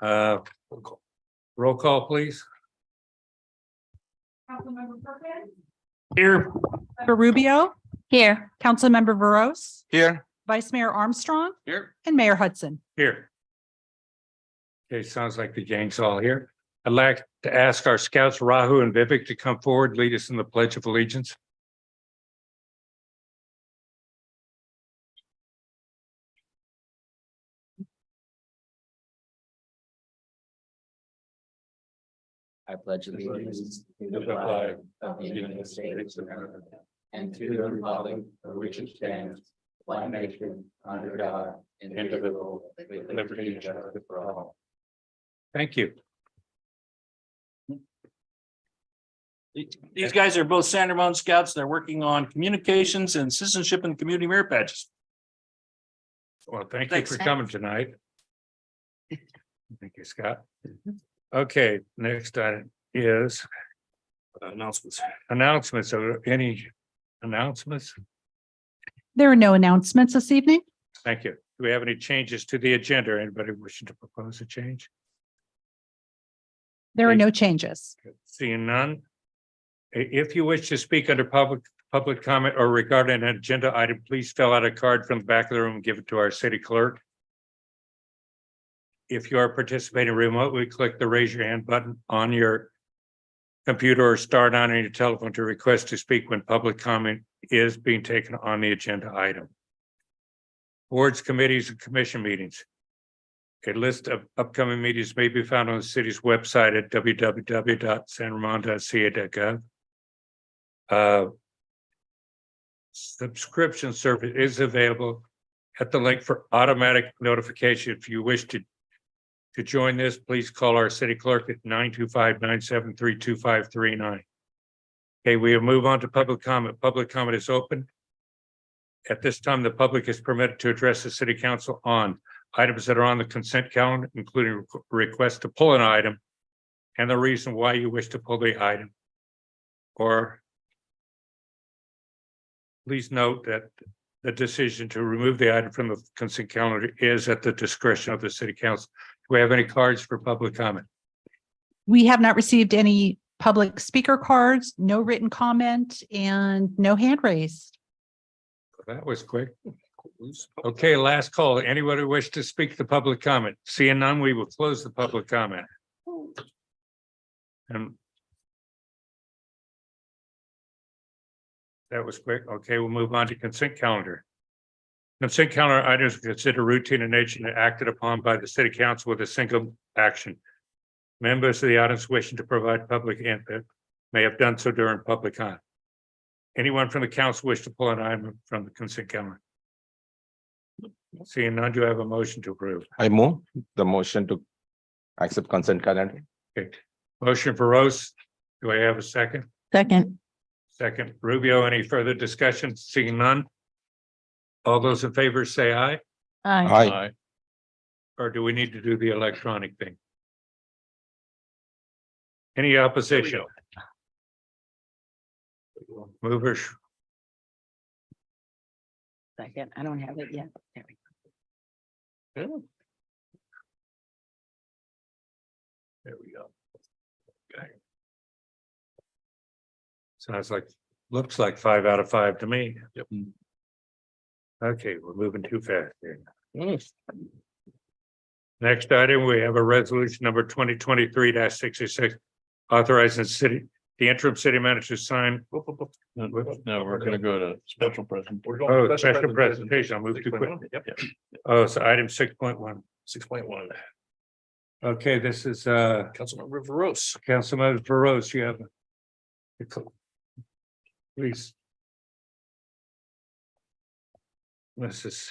Roll call, please. Councilmember Perkins. Here. Member Rubio. Here. Councilmember Veros. Here. Vice Mayor Armstrong Here. and Mayor Hudson. Here. Okay, sounds like the gang's all here. I'd like to ask our scouts, Rahu and Vivek, to come forward, lead us in the Pledge of Allegiance. I pledge allegiance to the flag of the United States of America and to the republic for which it stands, one nation, under God, indivisible, with liberty and justice for all. Thank you. These guys are both San Ramon Scouts. They're working on communications and citizenship and community merit badges. Well, thank you Thanks. for coming tonight. Thank you, Scott. Okay, next item is Announcements. announcements. Are there any announcements? There are no announcements this evening. Thank you. Do we have any changes to the agenda? Anybody wishing to propose a change? There are no changes. Seeing none. If you wish to speak under public comment or regarding an agenda item, please fill out a card from the back of the room and give it to our city clerk. If you are participating remotely, click the raise your hand button on your computer or star 9 on your telephone to request to speak when public comment is being taken on the agenda item. Boards, committees, and commission meetings. A list of upcoming meetings may be found on the city's website at www.sanramon.ca.gov. Subscription service is available at the link for automatic notification. If you wish to join this, please call our city clerk at 925-973-2539. Okay, we will move on to public comment. Public comment is open. At this time, the public is permitted to address the city council on items that are on the consent calendar, including requests to pull an item and the reason why you wish to pull the item. Or please note that the decision to remove the item from the consent calendar is at the discretion of the city council. Do we have any cards for public comment? We have not received any public speaker cards, no written comment, and no hand raised. That was quick. Okay, last call. Anybody wish to speak to public comment? Seeing none, we will close the public comment. And that was quick. Okay, we'll move on to consent calendar. Consent calendar items are considered routine in nature and acted upon by the city council with a single action. Members of the audience wishing to provide public input may have done so during public comment. Anyone from the council wish to pull an item from the consent calendar? Seeing none, do I have a motion to approve? I move the motion to accept consent calendar. Okay, motion for Rose. Do I have a second? Second. Second, Rubio, any further discussion? Seeing none? All those in favor say aye, Aye. or do we need to do the electronic thing? Any opposition? Movers, Second. I don't have it yet. There we there we go. Okay. Sounds like, looks like 5 out of 5 to me. Yep. Okay, we're moving too fast here. Next item, we have a resolution number 2023-66, authorizing the interim city manager to sign. No, we're gonna go to special presentation. Oh, special presentation. I'll move too quick. Oh, so item 6.1. 6.1. Okay, this is Councilmember Veros. Councilmember Veros, you have. Please. This is.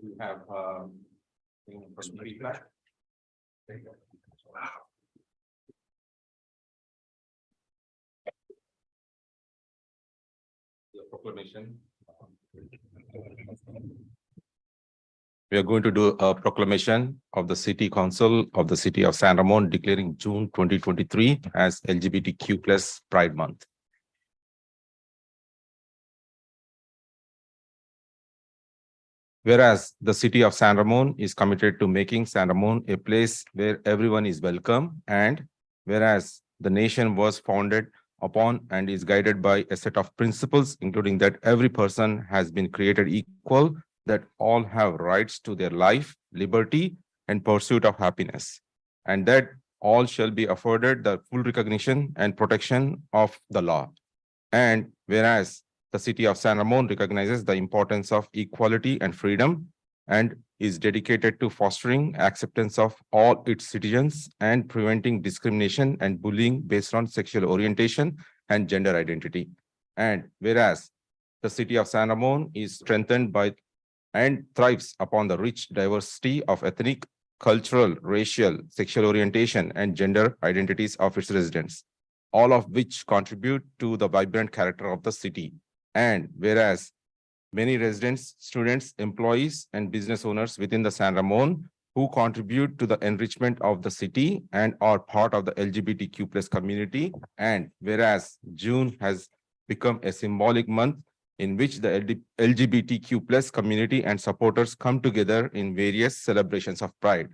We have some feedback. There you go. The proclamation. We are going to do a proclamation of the City Council of the City of San Ramon declaring June 2023 as LGBTQ plus Pride Month. Whereas the City of San Ramon is committed to making San Ramon a place where everyone is welcome, and whereas the nation was founded upon and is guided by a set of principles, including that every person has been created equal, that all have rights to their life, liberty, and pursuit of happiness, and that all shall be afforded the full recognition and protection of the law. And whereas the City of San Ramon recognizes the importance of equality and freedom and is dedicated to fostering acceptance of all its citizens and preventing discrimination and bullying based on sexual orientation and gender identity. And whereas the City of San Ramon is strengthened by and thrives upon the rich diversity of ethnic, cultural, racial, sexual orientation, and gender identities of its residents, all of which contribute to the vibrant character of the city. And whereas many residents, students, employees, and business owners within the San Ramon who contribute to the enrichment of the city and are part of the LGBTQ plus community. And whereas June has become a symbolic month in which the LGBTQ plus community and supporters come together in various celebrations of Pride.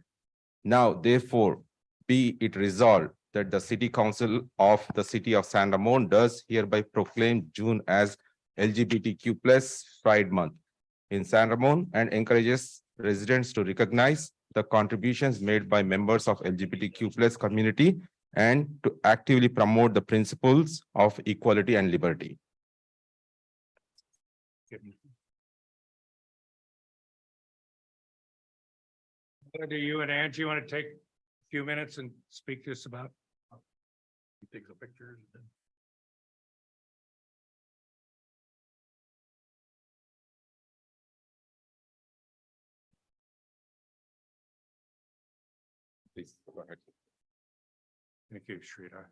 Now, therefore, be it resolved that the City Council of the City of San Ramon does hereby proclaim June as LGBTQ plus Pride Month in San Ramon and encourages residents to recognize the contributions made by members of LGBTQ plus community and to actively promote the principles of equality and liberty. Do you and Angie want to take a few minutes and speak to us about? Take the pictures. Please go ahead. Thank you, Sridhar.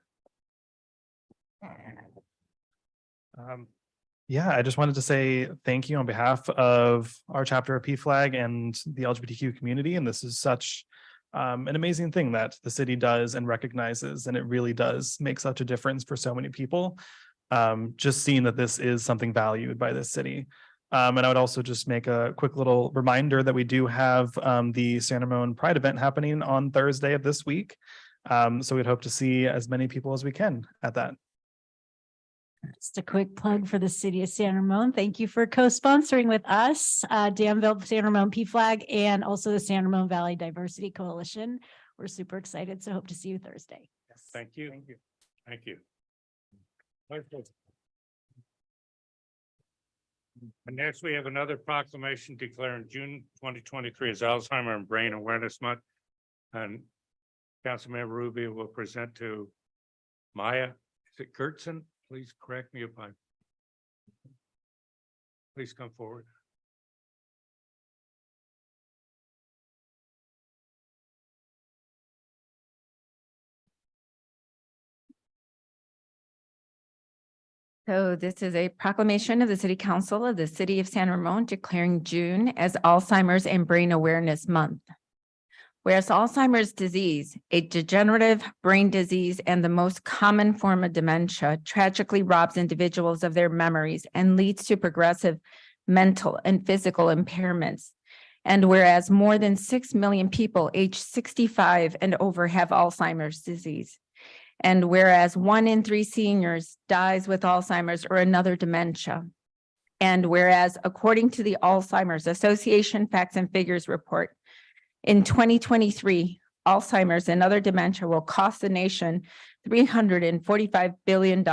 Yeah, I just wanted to say thank you on behalf of our chapter of PFLAG and the LGBTQ community. And this is such an amazing thing that the city does and recognizes, and it really does make such a difference for so many people. Just seeing that this is something valued by this city. And I would also just make a quick little reminder that we do have the San Ramon Pride event happening on Thursday of this week. So we'd hope to see as many people as we can at that. Just a quick plug for the city of San Ramon. Thank you for co-sponsoring with us, Danville, San Ramon PFLAG, and also the San Ramon Valley Diversity Coalition. We're super excited, so hope to see you Thursday. Thank you. Thank you. Thank you. And next, we have another proclamation declaring June 2023 as Alzheimer and Brain Awareness Month. And Councilmember Rubio will present to Maya. Is it Gertson? Please correct me if I'm. Please come forward. So this is a proclamation of the City Council of the City of San Ramon declaring June as Alzheimer's and Brain Awareness Month. Whereas Alzheimer's disease, a degenerative brain disease and the most common form of dementia, tragically robs individuals of their memories and leads to progressive mental and physical impairments. And whereas more than 6 million people aged 65 and over have Alzheimer's disease. And whereas 1 in 3 seniors dies with Alzheimer's or another dementia. And whereas according to the Alzheimer's Association Facts and Figures report, in 2023, Alzheimer's and other dementia will cost the nation $345 billion,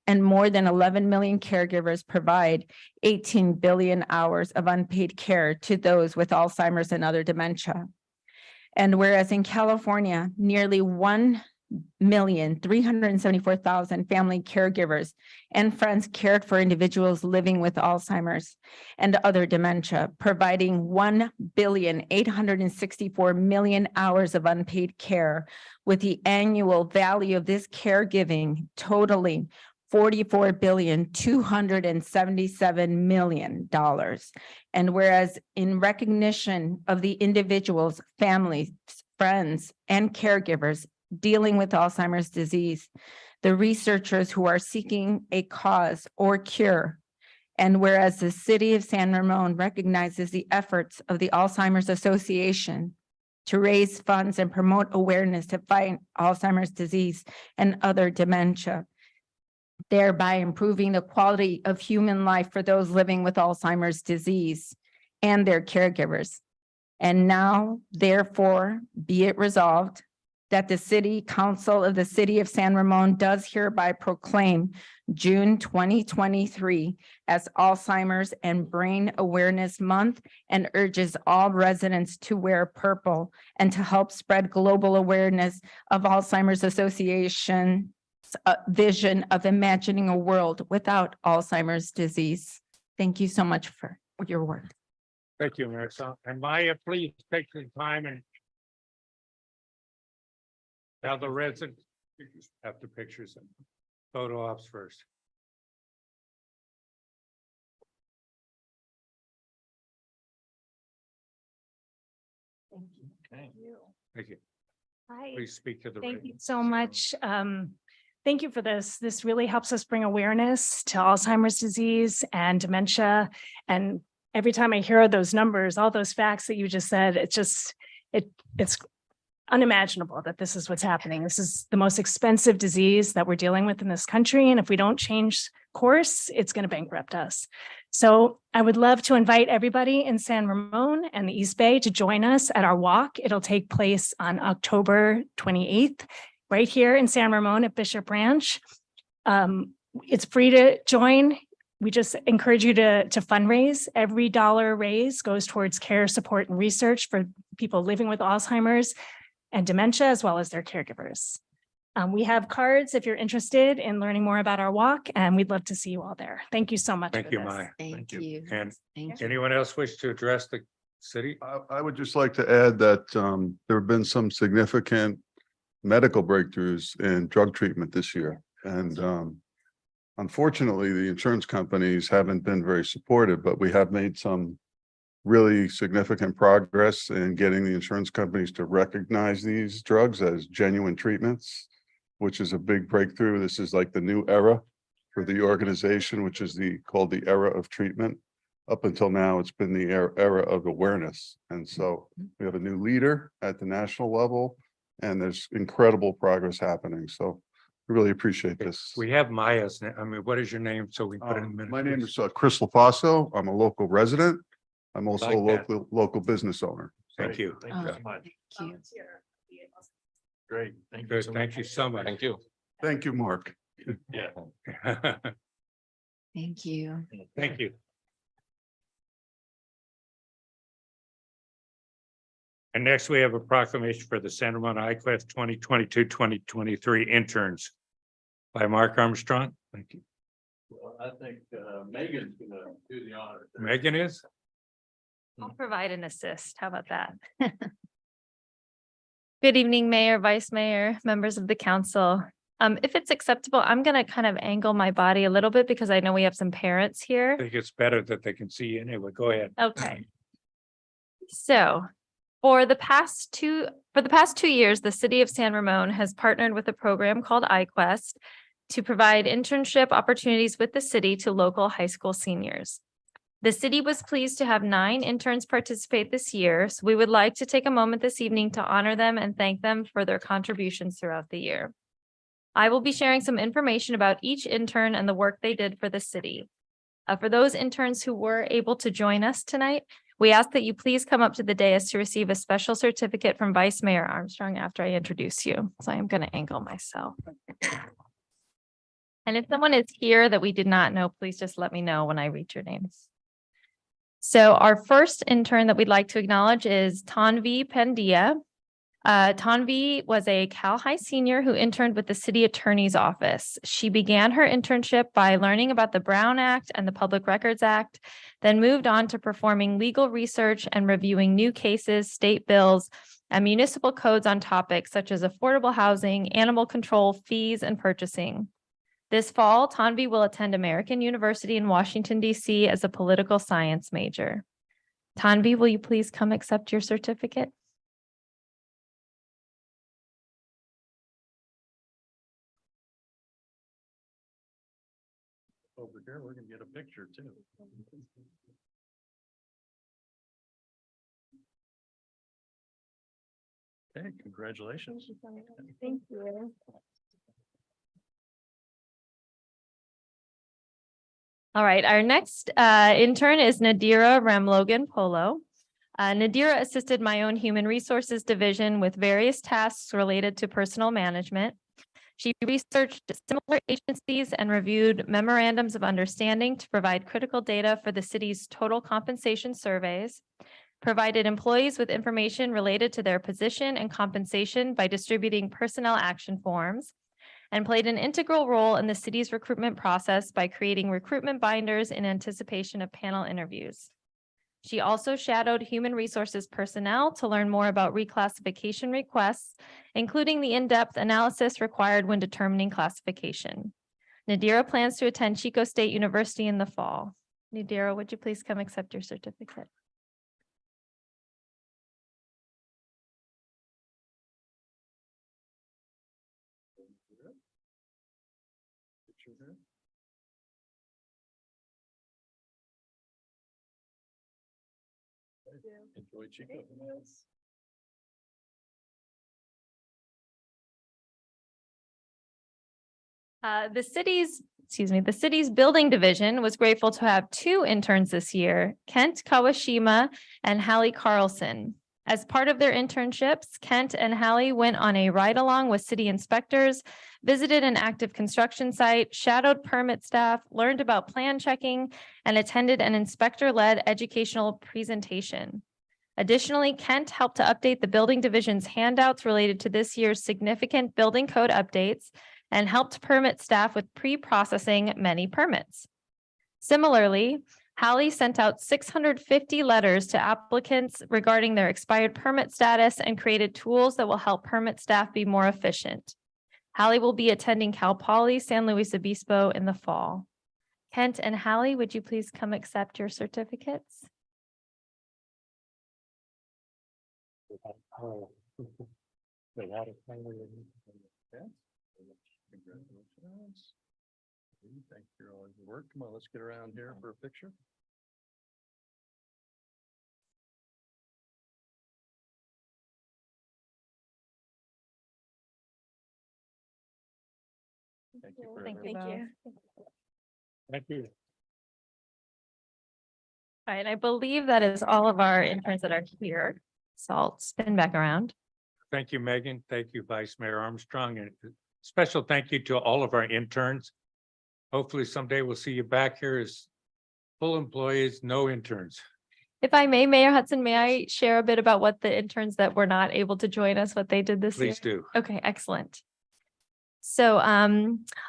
and more than 11 million caregivers provide 18 billion hours of unpaid care to those with Alzheimer's and other dementia. And whereas in California, nearly 1,374,000 family caregivers and friends cared for individuals living with Alzheimer's and other dementia, providing 1,864,000,000 hours of unpaid care, with the annual value of this caregiving totaling $44,277,000,000. And whereas in recognition of the individuals, families, friends, and caregivers dealing with Alzheimer's disease, the researchers who are seeking a cause or cure, and whereas the city of San Ramon recognizes the efforts of the Alzheimer's Association to raise funds and promote awareness to fight Alzheimer's disease and other dementia, thereby improving the quality of human life for those living with Alzheimer's disease and their caregivers. And now, therefore, be it resolved that the City Council of the City of San Ramon does hereby proclaim June 2023 as Alzheimer's and Brain Awareness Month, and urges all residents to wear purple and to help spread global awareness of Alzheimer's Association's vision of imagining a world without Alzheimer's disease. Thank you so much for your work. Thank you, Marissa. And Maya, please take some time and tell the residents after pictures and photo ops first. Okay. Thank you. Hi, Please speak to the. thank you residents. so much. Thank you for this. This really helps us bring awareness to Alzheimer's disease and dementia. And every time I hear those numbers, all those facts that you just said, it's unimaginable that this is what's happening. This is the most expensive disease that we're dealing with in this country. And if we don't change course, it's going to bankrupt us. So I would love to invite everybody in San Ramon and the East Bay to join us at our walk. It'll take place on October 28th, right here in San Ramon at Bishop Ranch. It's free to join. We just encourage you to fundraise. Every dollar raised goes towards care, support, and research for people living with Alzheimer's and dementia, as well as their caregivers. We have cards if you're interested in learning more about our walk, and we'd love to see you all there. Thank you so much. Thank for you, this. Maya. Thank you. And Thank anyone else wish to address the city? I would just like to add that there have been some significant medical breakthroughs in drug treatment this year. And unfortunately, the insurance companies haven't been very supportive, but we have made some really significant progress in getting the insurance companies to recognize these drugs as genuine treatments, which is a big breakthrough. This is like the new era for the organization, which is called the era of treatment. Up until now, it's been the era of awareness. And so we have a new leader at the national level, and there's incredible progress happening. So we really appreciate this. We have Maya's, I mean, what is your name? So we put it in the minutes. My name is Chris LaFaso. I'm a local resident. I'm also a Like that. local business owner. Thank you. Thank you so much. you. Great. Thank you. Good, so thank much. you so much. Thank you. Thank you, Mark. Yeah. Thank you. Thank you. And next, we have a proclamation for the San Ramon iQuest 2022-2023 interns by Mark Armstrong. Thank you. Well, I think Megan's gonna do the honor. Megan is? I'll provide an assist. How about that? Good evening, Mayor, Vice Mayor, members of the council. If it's acceptable, I'm gonna kind of angle my body a little bit because I know we have some parents I here. think it's better that they can see you anyway. Go ahead. Okay. So for the past 2 years, the city of San Ramon has partnered with a program called iQuest to provide internship opportunities with the city to local high school seniors. The city was pleased to have 9 interns participate this year, so we would like to take a moment this evening to honor them and thank them for their contributions throughout the year. I will be sharing some information about each intern and the work they did for the city. For those interns who were able to join us tonight, we ask that you please come up to the dais to receive a special certificate from Vice Mayor Armstrong after I introduce you. So I am going to angle myself. And if someone is here that we did not know, please just let me know when I read your names. So our first intern that we'd like to acknowledge is Tanvi Pendia. Tanvi was a Cal High senior who interned with the city attorney's office. She began her internship by learning about the Brown Act and the Public Records Act, then moved on to performing legal research and reviewing new cases, state bills, and municipal codes on topics such as affordable housing, animal control, fees, and purchasing. This fall, Tanvi will attend American University in Washington, D.C. as a political science major. Tanvi, will you please come accept your certificate? Over here, we're gonna get a picture too. Okay, congratulations. Thank you. All right, our next intern is Nadira Ramlogan Polo. Nadira assisted my own human resources division with various tasks related to personal management. She researched similar agencies and reviewed memorandums of understanding to provide critical data for the city's total compensation surveys, provided employees with information related to their position and compensation by distributing personnel action forms, and played an integral role in the city's recruitment process by creating recruitment binders in anticipation of panel interviews. She also shadowed human resources personnel to learn more about reclassification requests, including the in-depth analysis required when determining classification. Nadira plans to attend Chico State University in the fall. Nadira, would you please come accept your certificate? Enjoy Chico. The city's building division was grateful to have two interns this year, Kent Kawashima and Hallie Carlson. As part of their internships, Kent and Hallie went on a ride-along with city inspectors, visited an active construction site, shadowed permit staff, learned about plan checking, and attended an inspector-led educational presentation. Additionally, Kent helped to update the building division's handouts related to this year's significant building code updates and helped permit staff with pre-processing many permits. Similarly, Hallie sent out 650 letters to applicants regarding their expired permit status and created tools that will help permit staff be more efficient. Hallie will be attending Cal Poly San Luis Obispo in the fall. Kent and Hallie, would you please come accept your certificates? Congratulations. Thank you for all your work. Come on, let's get around here for a picture. Thank you. Thank very you much. both. Thank you. All right, I believe that is all of our interns that are here. So I'll spin back around. Thank you, Megan. Thank you, Vice Mayor Armstrong, and special thank you to all of our interns. Hopefully someday we'll see you back here as full employees, no interns. If I may, Mayor Hudson, may I share a bit about what the interns that were not able to join us, what they did this year? Please do. Okay, excellent. So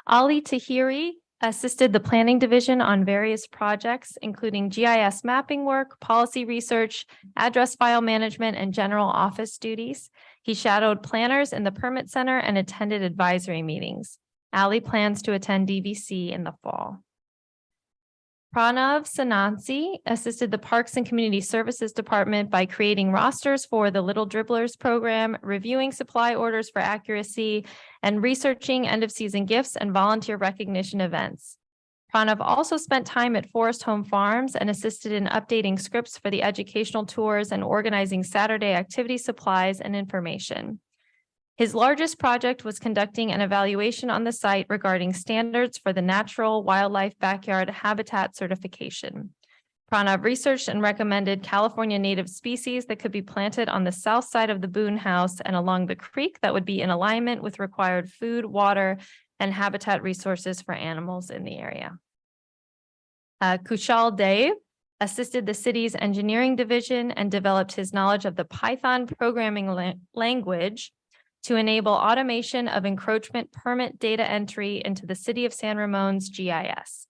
Ali Tahiri assisted the planning division on various projects, including GIS mapping work, policy research, address file management, and general office duties. He shadowed planners in the permit center and attended advisory meetings. Ali plans to attend DVC in the fall. Pranav Sanansi assisted the Parks and Community Services Department by creating rosters for the Little Dribblers program, reviewing supply orders for accuracy, and researching end-of-season gifts and volunteer recognition events. Pranav also spent time at Forest Home Farms and assisted in updating scripts for the educational tours and organizing Saturday activity supplies and information. His largest project was conducting an evaluation on the site regarding standards for the Natural Wildlife Backyard Habitat Certification. Pranav researched and recommended California native species that could be planted on the south side of the Boone House and along the creek that would be in alignment with required food, water, and habitat resources for animals in the area. Kushal Dev assisted the city's engineering division and developed his knowledge of the Python programming language to enable automation of encroachment permit data entry into the City of San Ramon's GIS.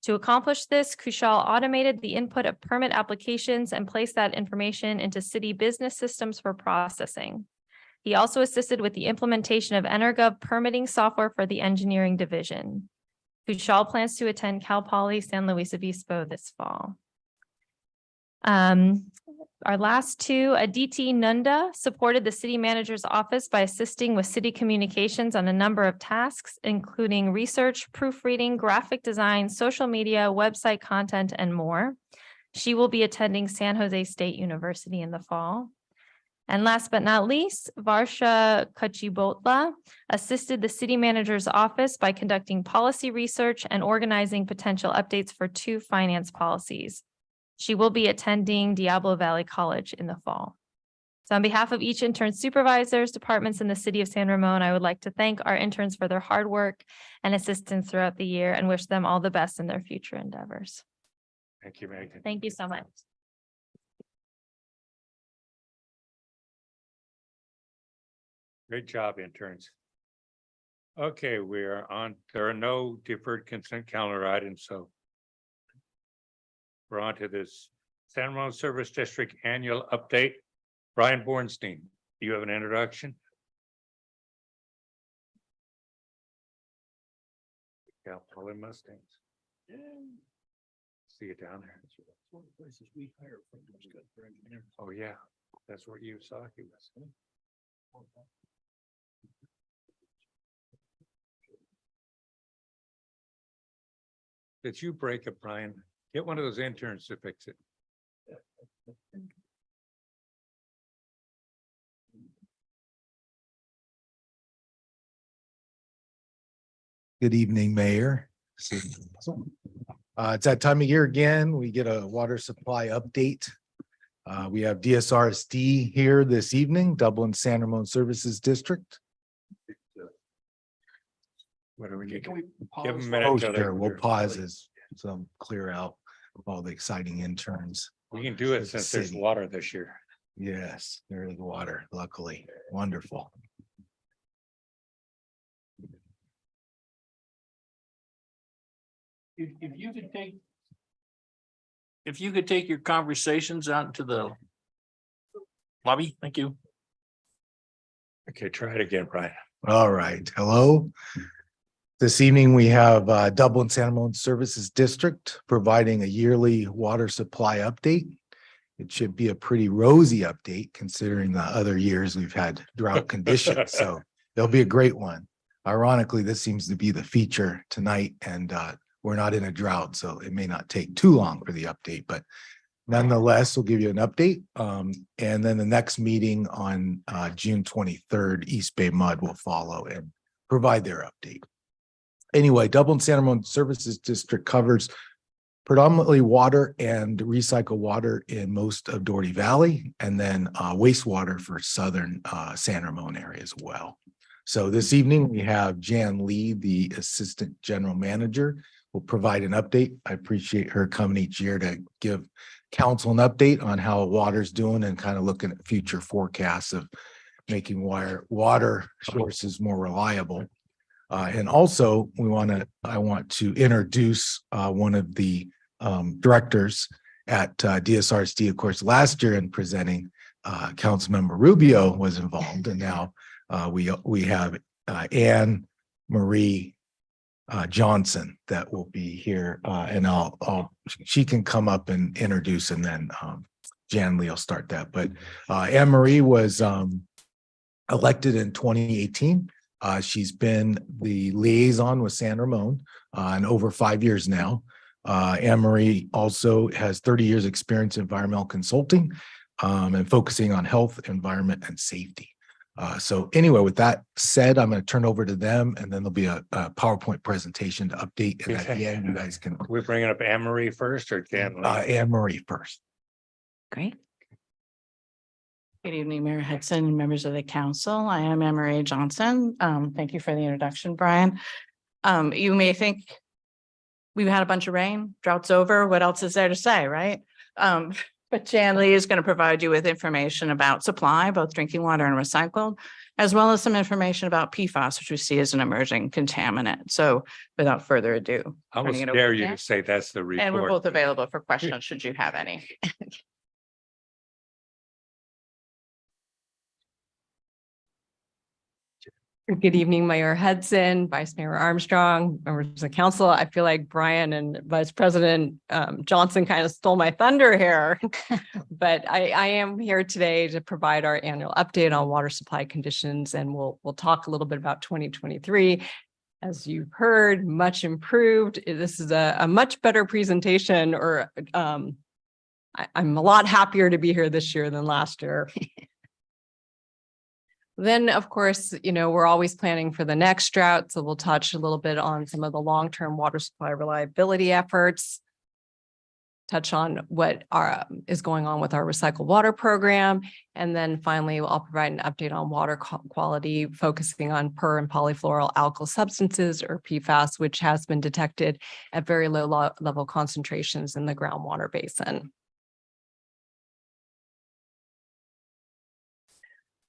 To accomplish this, Kushal automated the input of permit applications and placed that information into city business systems for processing. He also assisted with the implementation of EnerGov permitting software for the engineering division. Fuchall plans to attend Cal Poly San Luis Obispo this fall. Our last two, Aditi Nunda supported the city manager's office by assisting with city communications on a number of tasks, including research, proofreading, graphic design, social media, website content, and more. She will be attending San Jose State University in the fall. And last but not least, Varsha Kachibotla assisted the city manager's office by conducting policy research and organizing potential updates for 2 finance policies. She will be attending Diablo Valley College in the fall. So on behalf of each intern supervisors, departments in the city of San Ramon, I would like to thank our interns for their hard work and assistance throughout the year and wish them all the best in their future endeavors. Thank you, Megan. Thank you so much. Great job, interns. Okay, we're on, there are no deferred consent calendar items, so we're on to this San Ramon Service District Annual Update. Brian Bornstein, do you have an introduction? Yeah, Poly Mustangs. See you down there. One of the places we hire from was good for engineers. Oh, yeah, that's where you saw he was. Did you break it, Brian? Get one of those interns to fix it. Good evening, Mayor. It's that time of year again. We get a water supply update. We have DSRSD here this evening, Dublin San Ramon Services District. What are we Can getting? we Give 'em pause? a minute. Oh, till they- sure, we'll pause as some clear out all the exciting interns. We can do it The since there's city. water this year. Yes, there is water, luckily. Wonderful. If you could take. If you could take your conversations out into the lobby, thank you. Okay, try it again, Brian. All right, hello. This evening, we have Dublin San Ramon Services District providing a yearly water supply update. It should be a pretty rosy update considering the other years we've had drought conditions, so it'll be a great one. Ironically, this seems to be the feature tonight, and we're not in a drought, so it may not take too long for the update, but nonetheless, we'll give you an update. And then the next meeting on June 23rd, East Bay Mud will follow and provide their update. Anyway, Dublin San Ramon Services District covers predominantly water and recycled water in most of Doherty Valley, and then wastewater for southern San Ramon area as well. So this evening, we have Jan Lee, the Assistant General Manager, will provide an update. I appreciate her coming each year to give council an update on how water's doing and kind of looking at future forecasts of making water sources more reliable. And also, I want to introduce one of the directors at DSRSD. Of course, last year in presenting, Councilmember Rubio was involved, and now we have Anne Marie Johnson that will be here, and she can come up and introduce, and then Jan Lee will start that. But Anne Marie was elected in 2018. She's been the liaison with San Ramon in over 5 years now. Anne Marie also has 30 years experience in environmental consulting and focusing on health, environment, and safety. So anyway, with that said, I'm going to turn over to them, and then there'll be a PowerPoint presentation to update. And at the end, you guys can. We're bringing up Anne Marie first or Jan Lee? Anne Marie first. Great. Good evening, Mayor Hudson and members of the council. I am Anne Marie Johnson. Thank you for the introduction, Brian. You may think we've had a bunch of rain, drought's over. What else is there to say, right? But Jan Lee is going to provide you with information about supply, both drinking water and recycled, as well as some information about PFAS, which we see as an emerging contaminant. So without further ado. I almost turning it over dare to you Jan. to say that's the report. And we're both available for questions should you have any. Good evening, Mayor Hudson, Vice Mayor Armstrong, members of the council. I feel like Brian and Vice President Johnson kind of stole my thunder here. But I am here today to provide our annual update on water supply conditions, and we'll talk a little bit about 2023. As you've heard, much improved. This is a much better presentation, or I'm a lot happier to be here this year than last year. Then, of course, we're always planning for the next drought. So we'll touch a little bit on some of the long-term water supply reliability efforts, touch on what is going on with our recycled water program. And then finally, I'll provide an update on water quality, focusing on per and polyfluoroalkyl substances, or PFAS, which has been detected at very low level concentrations in the groundwater basin.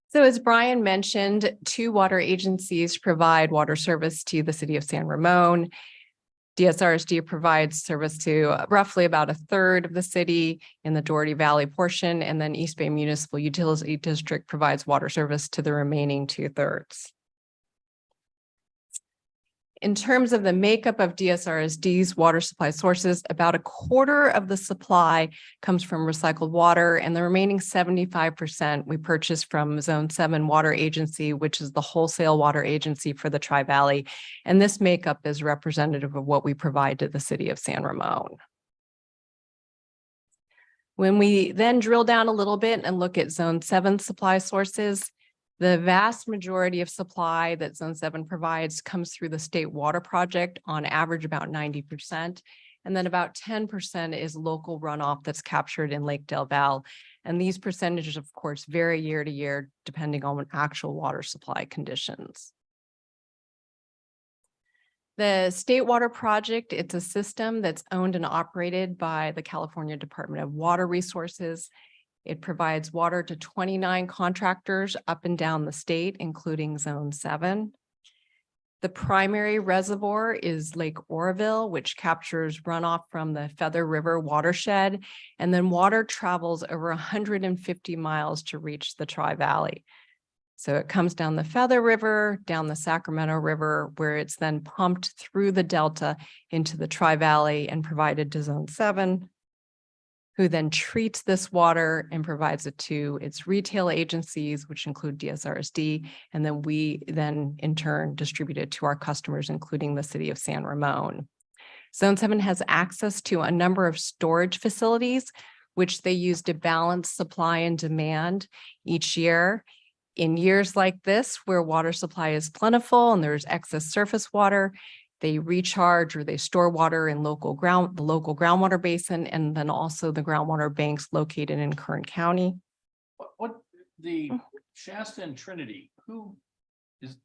So as Brian mentioned, 2 water agencies provide water service to the city of San Ramon. DSRSD provides service to roughly about 1/3 of the city in the Doherty Valley portion, and then East Bay Municipal Utility District provides water service to the remaining 2/3. In terms of the makeup of DSRSD's water supply sources, about 1/4 of the supply comes from recycled water, and the remaining 75% we purchase from Zone 7 Water Agency, which is the wholesale water agency for the Tri-Valley. And this makeup is representative of what we provide to the city of San Ramon. When we then drill down a little bit and look at Zone 7 supply sources, the vast majority of supply that Zone 7 provides comes through the State Water Project, on average about 90%. And then about 10% is local runoff that's captured in Lake Del Valle. And these percentages, of course, vary year to year, depending on actual water supply conditions. The State Water Project, it's a system that's owned and operated by the California Department of Water Resources. It provides water to 29 contractors up and down the state, including Zone 7. The primary reservoir is Lake Oroville, which captures runoff from the Feather River watershed, and then water travels over 150 miles to reach the Tri-Valley. So it comes down the Feather River, down the Sacramento River, where it's then pumped through the Delta into the Tri-Valley and provided to Zone 7. Who then treats this water and provides it to its retail agencies, which include DSRSD, and then we then in turn distribute it to our customers, including the city of San Ramon. Zone 7 has access to a number of storage facilities, which they use to balance supply and demand each year. In years like this, where water supply is plentiful and there's excess surface water, they recharge or they store water in the local groundwater basin, and then also the groundwater banks located in Kern County. What the Shasta and Trinity,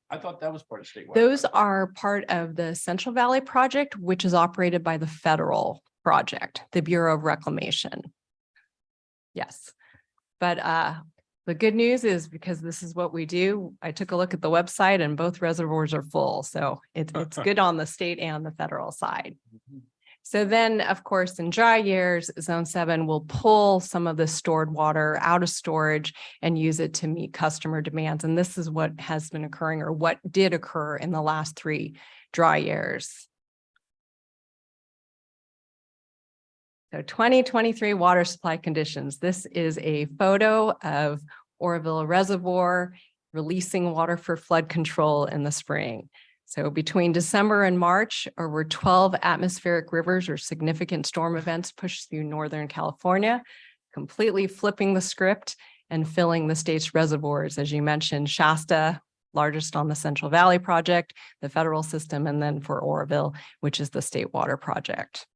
I thought that was part of statewide. Those are part of the Central Valley Project, which is operated by the federal project, the Bureau of Reclamation. Yes, but the good news is, because this is what we do, I took a look at the website and both reservoirs are full. So it's good on the state and the federal side. So then, of course, in dry years, Zone 7 will pull some of the stored water out of storage and use it to meet customer demands. And this is what has been occurring, or what did occur in the last 3 dry years. So 2023 water supply conditions. This is a photo of Oroville Reservoir releasing water for flood control in the spring. So between December and March, over 12 atmospheric rivers or significant storm events pushed through Northern California, completely flipping the script and filling the state's reservoirs. As you mentioned, Shasta, largest on the Central Valley Project, the federal system, and then for Oroville, which is the State Water Project.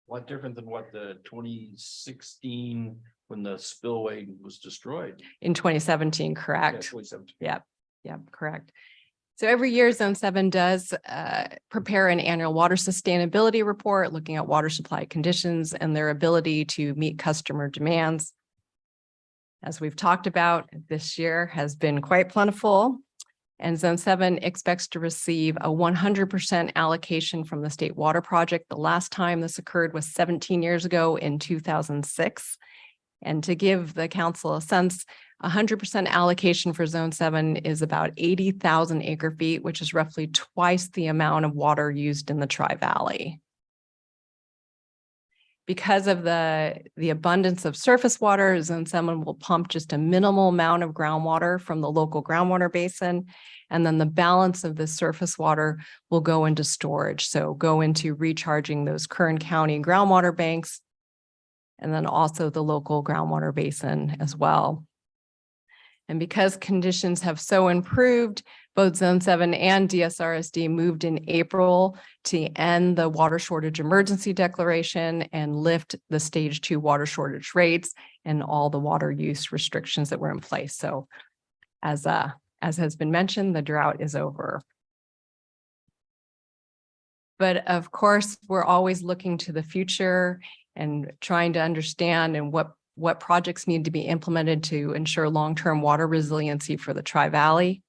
A lot different than what the 2016, when the spillway was destroyed. In 2017, correct? Yeah, 2017. Yep, correct. So every year, Zone 7 does prepare an annual water sustainability report, looking at water supply conditions and their ability to meet customer demands. As we've talked about, this year has been quite plentiful. And Zone 7 expects to receive a 100% allocation from the State Water Project. The last time this occurred was 17 years ago in 2006. And to give the council a sense, 100% allocation for Zone 7 is about 80,000 acre feet, which is roughly twice the amount of water used in the Tri-Valley. Because of the abundance of surface water, Zone 7 will pump just a minimal amount of groundwater from the local groundwater basin. And then the balance of the surface water will go into storage. So go into recharging those Kern County groundwater banks, and then also the local groundwater basin as well. And because conditions have so improved, both Zone 7 and DSRSD moved in April to end the water shortage emergency declaration and lift the stage 2 water shortage rates and all the water use restrictions that were in place. So as has been mentioned, the drought is over. But of course, we're always looking to the future and trying to understand and what projects need to be implemented to ensure long-term water resiliency for the Tri-Valley.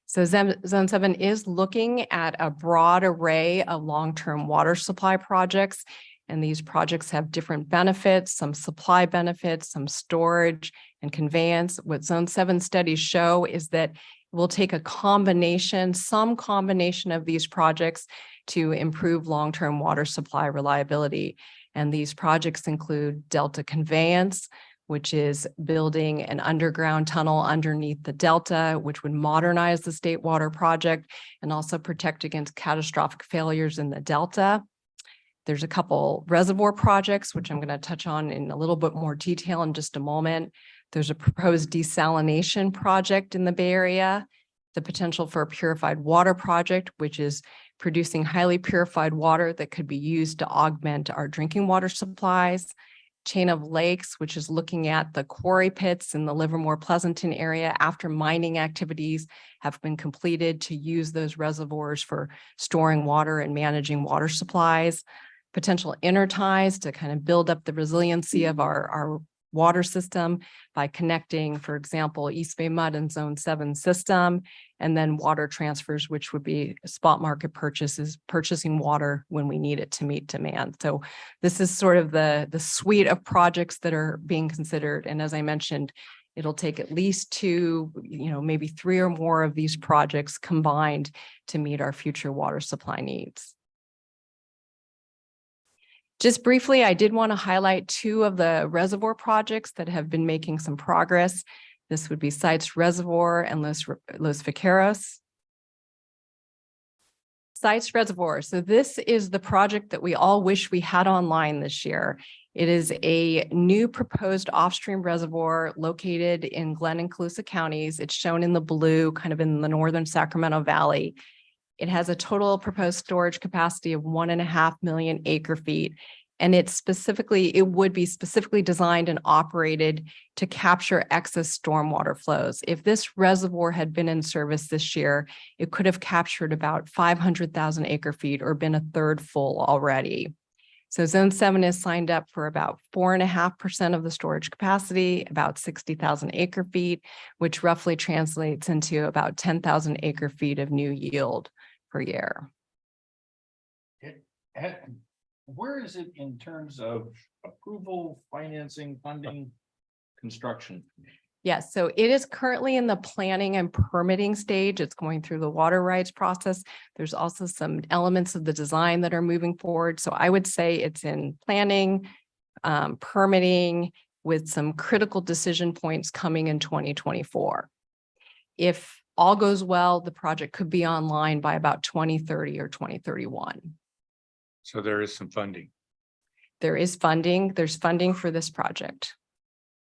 So Zone 7 is looking at a broad array of long-term water supply projects, and these projects have different benefits, some supply benefits, some storage and conveyance. What Zone 7 studies show is that we'll take some combination of these projects to improve long-term water supply reliability. And these projects include Delta Conveyance, which is building an underground tunnel underneath the Delta, which would modernize the State Water Project and also protect against catastrophic failures in the Delta. There's a couple reservoir projects, which I'm going to touch on in a little bit more detail in just a moment. There's a proposed desalination project in the Bay Area, the potential for a purified water project, which is producing highly purified water that could be used to augment our drinking water supplies. Chain of Lakes, which is looking at the quarry pits in the Livermore Pleasanton area after mining activities have been completed to use those reservoirs for storing water and managing water supplies. Potential interties to kind of build up the resiliency of our water system by connecting, for example, East Bay Mud and Zone 7 system, and then water transfers, which would be spot market purchases, purchasing water when we need it to meet demand. So this is sort of the suite of projects that are being considered. And as I mentioned, it'll take at least 2, maybe 3 or more of these projects combined to meet our future water supply needs. Just briefly, I did want to highlight 2 of the reservoir projects that have been making some progress. This would be Sites Reservoir and Los Vaqueros. Sites Reservoir. So this is the project that we all wish we had online this year. It is a new proposed off-stream reservoir located in Glenn and Colusa counties. It's shown in the blue, kind of in the northern Sacramento Valley. It has a total proposed storage capacity of 1.5 million acre feet. And it would be specifically designed and operated to capture excess stormwater flows. If this reservoir had been in service this year, it could have captured about 500,000 acre feet or been a third full already. So Zone 7 is signed up for about 4.5% of the storage capacity, about 60,000 acre feet, which roughly translates into about 10,000 acre feet of new yield per year. Where is it in terms of approval, financing, funding, construction? Yes, so it is currently in the planning and permitting stage. It's going through the water rights process. There's also some elements of the design that are moving forward. So I would say it's in planning, permitting, with some critical decision points coming in 2024. If all goes well, the project could be online by about 2030 or 2031. So there is some funding. There is funding. There's funding for this project.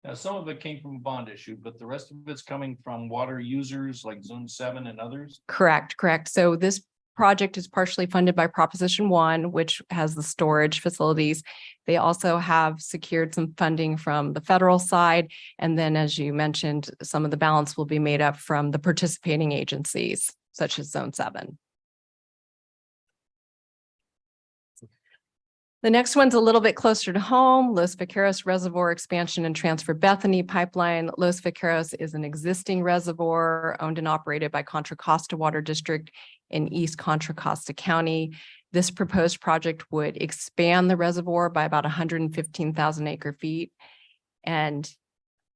Now, some of it came from a bond issue, but the rest of it's coming from water users like Zone 7 and others? Correct. So this project is partially funded by Proposition 1, which has the storage facilities. They also have secured some funding from the federal side. And then, as you mentioned, some of the balance will be made up from the participating agencies, such as Zone 7. The next one's a little bit closer to home, Los Vaqueros Reservoir Expansion and Transfer Bethany Pipeline. Los Vaqueros is an existing reservoir owned and operated by Contra Costa Water District in East Contra Costa County. This proposed project would expand the reservoir by about 115,000 acre feet. And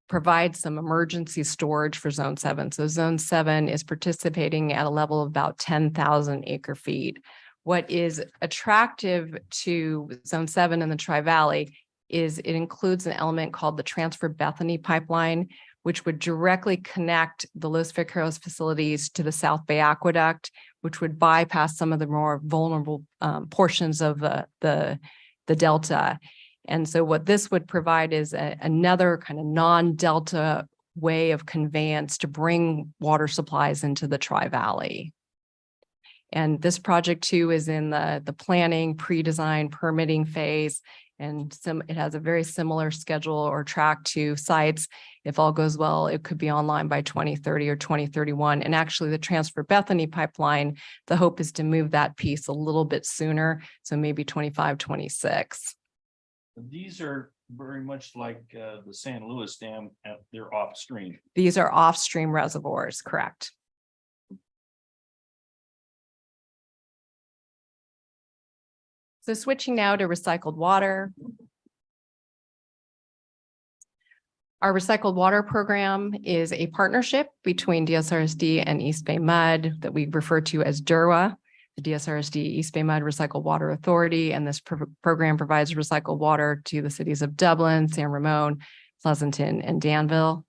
provide some emergency storage for Zone 7. So Zone 7 is participating at a level of about 10,000 acre feet. What is attractive to Zone 7 in the Tri-Valley is it includes an element called the Transfer Bethany Pipeline, which would directly connect the Los Vaqueros facilities to the South Bay Aqueduct, which would bypass some of the more vulnerable portions of the delta. And so what this would provide is another kind of non-delta way of conveyance to bring water supplies into the Tri-Valley. And this project too is in the planning, pre-design, permitting phase. And it has a very similar schedule or track to sites. If all goes well, it could be online by 2030 or 2031. And actually the Transfer Bethany pipeline, the hope is to move that piece a little bit sooner. So maybe 25, 26. These are very much like the San Luis Dam at their off stream. These are off-stream reservoirs, correct? So switching now to recycled water. Our recycled water program is a partnership between DSRSD and East Bay Mud that we refer to as DERWA, the DSRSD East Bay Mud Recycled Water Authority. And this program provides recycled water to the cities of Dublin, San Ramon, Pleasanton, and Danville.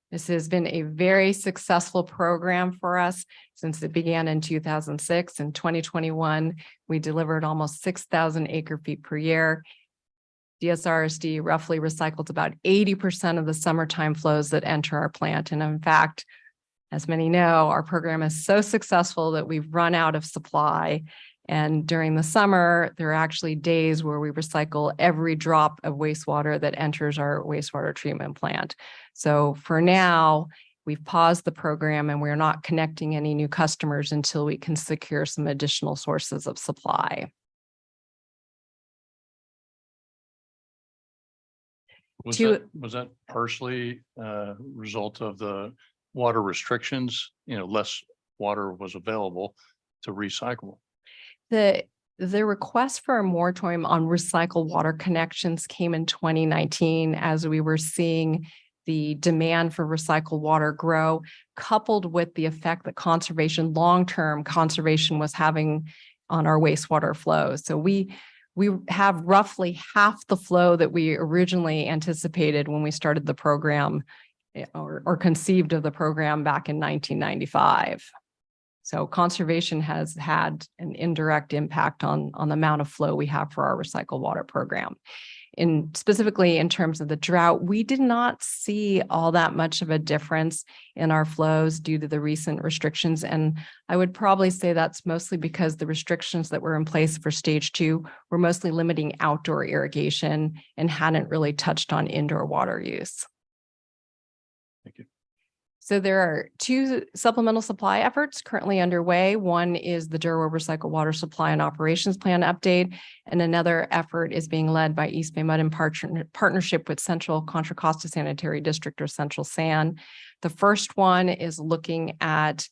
This has been a very successful program for us since it began in 2006. In 2021, we delivered almost 6,000 acre feet per year. DSRSD roughly recycles about 80% of the summertime flows that enter our plant. And in fact, as many know, our program is so successful that we've run out of supply. And during the summer, there are actually days where we recycle every drop of wastewater that enters our wastewater treatment plant. So for now, we've paused the program and we're not connecting any new customers until we can secure some additional sources of supply. Was To- that, was that partially result of the water restrictions? Less water was available to recycle. The request for a moratorium on recycled water connections came in 2019 as we were seeing the demand for recycled water grow, coupled with the effect that conservation, long-term conservation was having on our wastewater flows. So we have roughly half the flow that we originally anticipated when we started the program or conceived of the program back in 1995. So conservation has had an indirect impact on the amount of flow we have for our recycled water program. Specifically in terms of the drought, we did not see all that much of a difference in our flows due to the recent restrictions. And I would probably say that's mostly because the restrictions that were in place for stage 2 were mostly limiting outdoor irrigation and hadn't really touched on indoor water use. Thank you. So there are 2 supplemental supply efforts currently underway. One is the DERWA Recycled Water Supply and Operations Plan update, and another effort is being led by East Bay Mud in partnership with Central Contra Costa Sanitary District, or Central SAN. The first one is looking at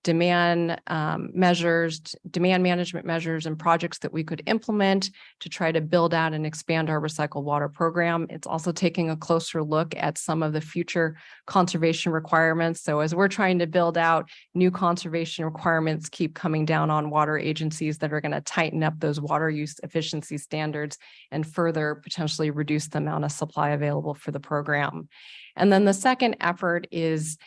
demand management measures and projects that we could implement to try to build out and expand our recycled water program. It's also taking a closer look at some of the future conservation requirements. So as we're trying to build out, new conservation requirements keep coming down on water agencies that are going to tighten up those water use efficiency standards and further potentially reduce the amount of supply available for the program. And then the second effort is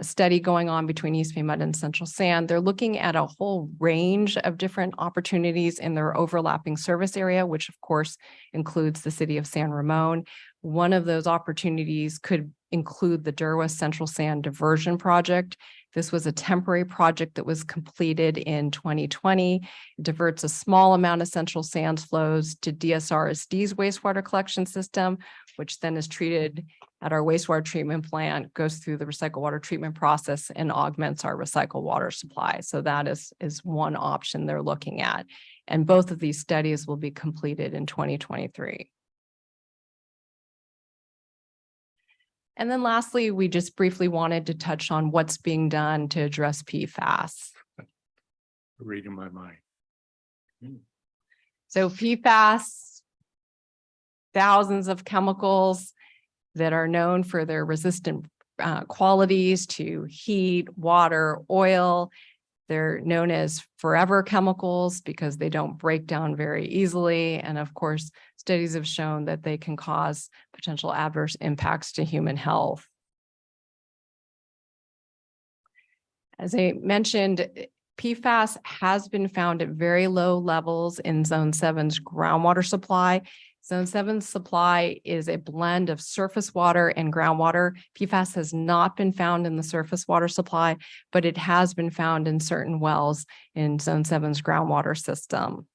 study going on between East Bay Mud and Central SAN. They're looking at a whole range of different opportunities in their overlapping service area, which of course includes the city of San Ramon. One of those opportunities could include the DERWA Central SAN diversion project. This was a temporary project that was completed in 2020. It diverts a small amount of Central SAN's flows to DSRSD's wastewater collection system, which then is treated at our wastewater treatment plant, goes through the recycled water treatment process and augments our recycled water supply. So that is one option they're looking at. And both of these studies will be completed in 2023. And then lastly, we just briefly wanted to touch on what's being done to address PFAS. Reading my mind. So PFAS, thousands of chemicals that are known for their resistant qualities to heat, water, oil. They're known as forever chemicals because they don't break down very easily. And of course, studies have shown that they can cause potential adverse impacts to human health. As I mentioned, PFAS has been found at very low levels in Zone 7's groundwater supply. Zone 7's supply is a blend of surface water and groundwater. PFAS has not been found in the surface water supply, but it has been found in certain wells in Zone 7's groundwater system.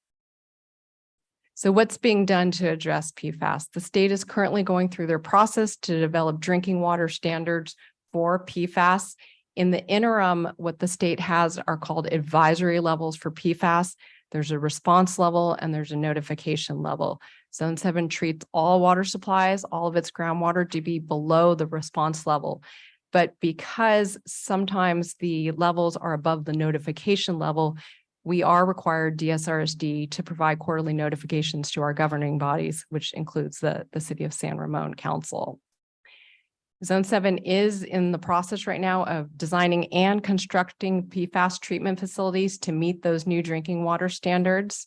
So what's being done to address PFAS? The state is currently going through their process to develop drinking water standards for PFAS. In the interim, what the state has are called advisory levels for PFAS. There's a response level and there's a notification level. Zone 7 treats all water supplies, all of its groundwater, to be below the response level. But because sometimes the levels are above the notification level, we are required DSRSD to provide quarterly notifications to our governing bodies, which includes the City of San Ramon Council. Zone 7 is in the process right now of designing and constructing PFAS treatment facilities to meet those new drinking water standards.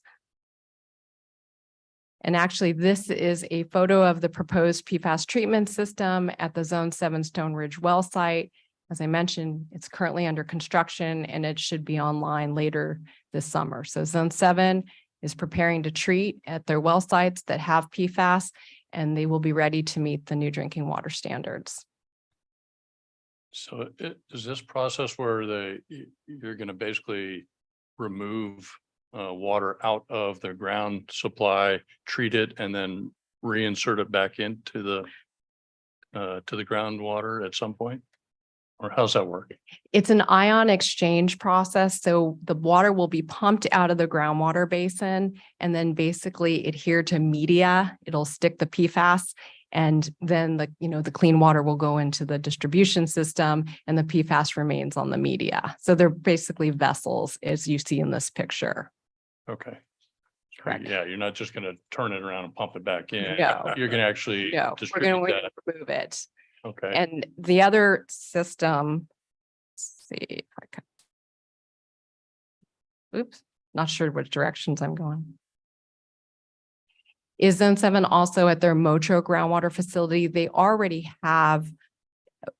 And actually, this is a photo of the proposed PFAS treatment system at the Zone 7 Stone Ridge well site. As I mentioned, it's currently under construction and it should be online later this summer. So Zone 7 is preparing to treat at their well sites that have PFAS, and they will be ready to meet the new drinking water standards. So is this process where you're going to basically remove water out of the ground supply, treat it, and then reinsert it back into the groundwater at some point? Or how's that work? It's an ion exchange process. So the water will be pumped out of the groundwater basin and then basically adhere to media. It'll stick the PFAS, and then the clean water will go into the distribution system and the PFAS remains on the media. So they're basically vessels, as you see in this picture. Okay. Correct. Yeah, you're not just going to turn it around and pump it back in. No. You're going to actually No, we're distribute going to that. remove it. Okay. And the other system, let's see if I can. Oops, not sure which directions I'm going. Is Zone 7 also at their Mocho groundwater facility? They already have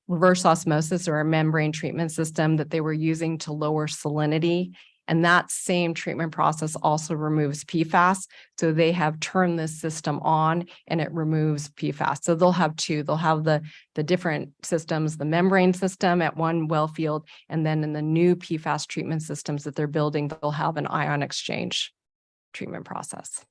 reverse osmosis or a membrane treatment system that they were using to lower salinity. And that same treatment process also removes PFAS. So they have turned this system on and it removes PFAS. So they'll have two. They'll have the different systems, the membrane system at one well field, and then in the new PFAS treatment systems that they're building, they'll have an ion exchange treatment process.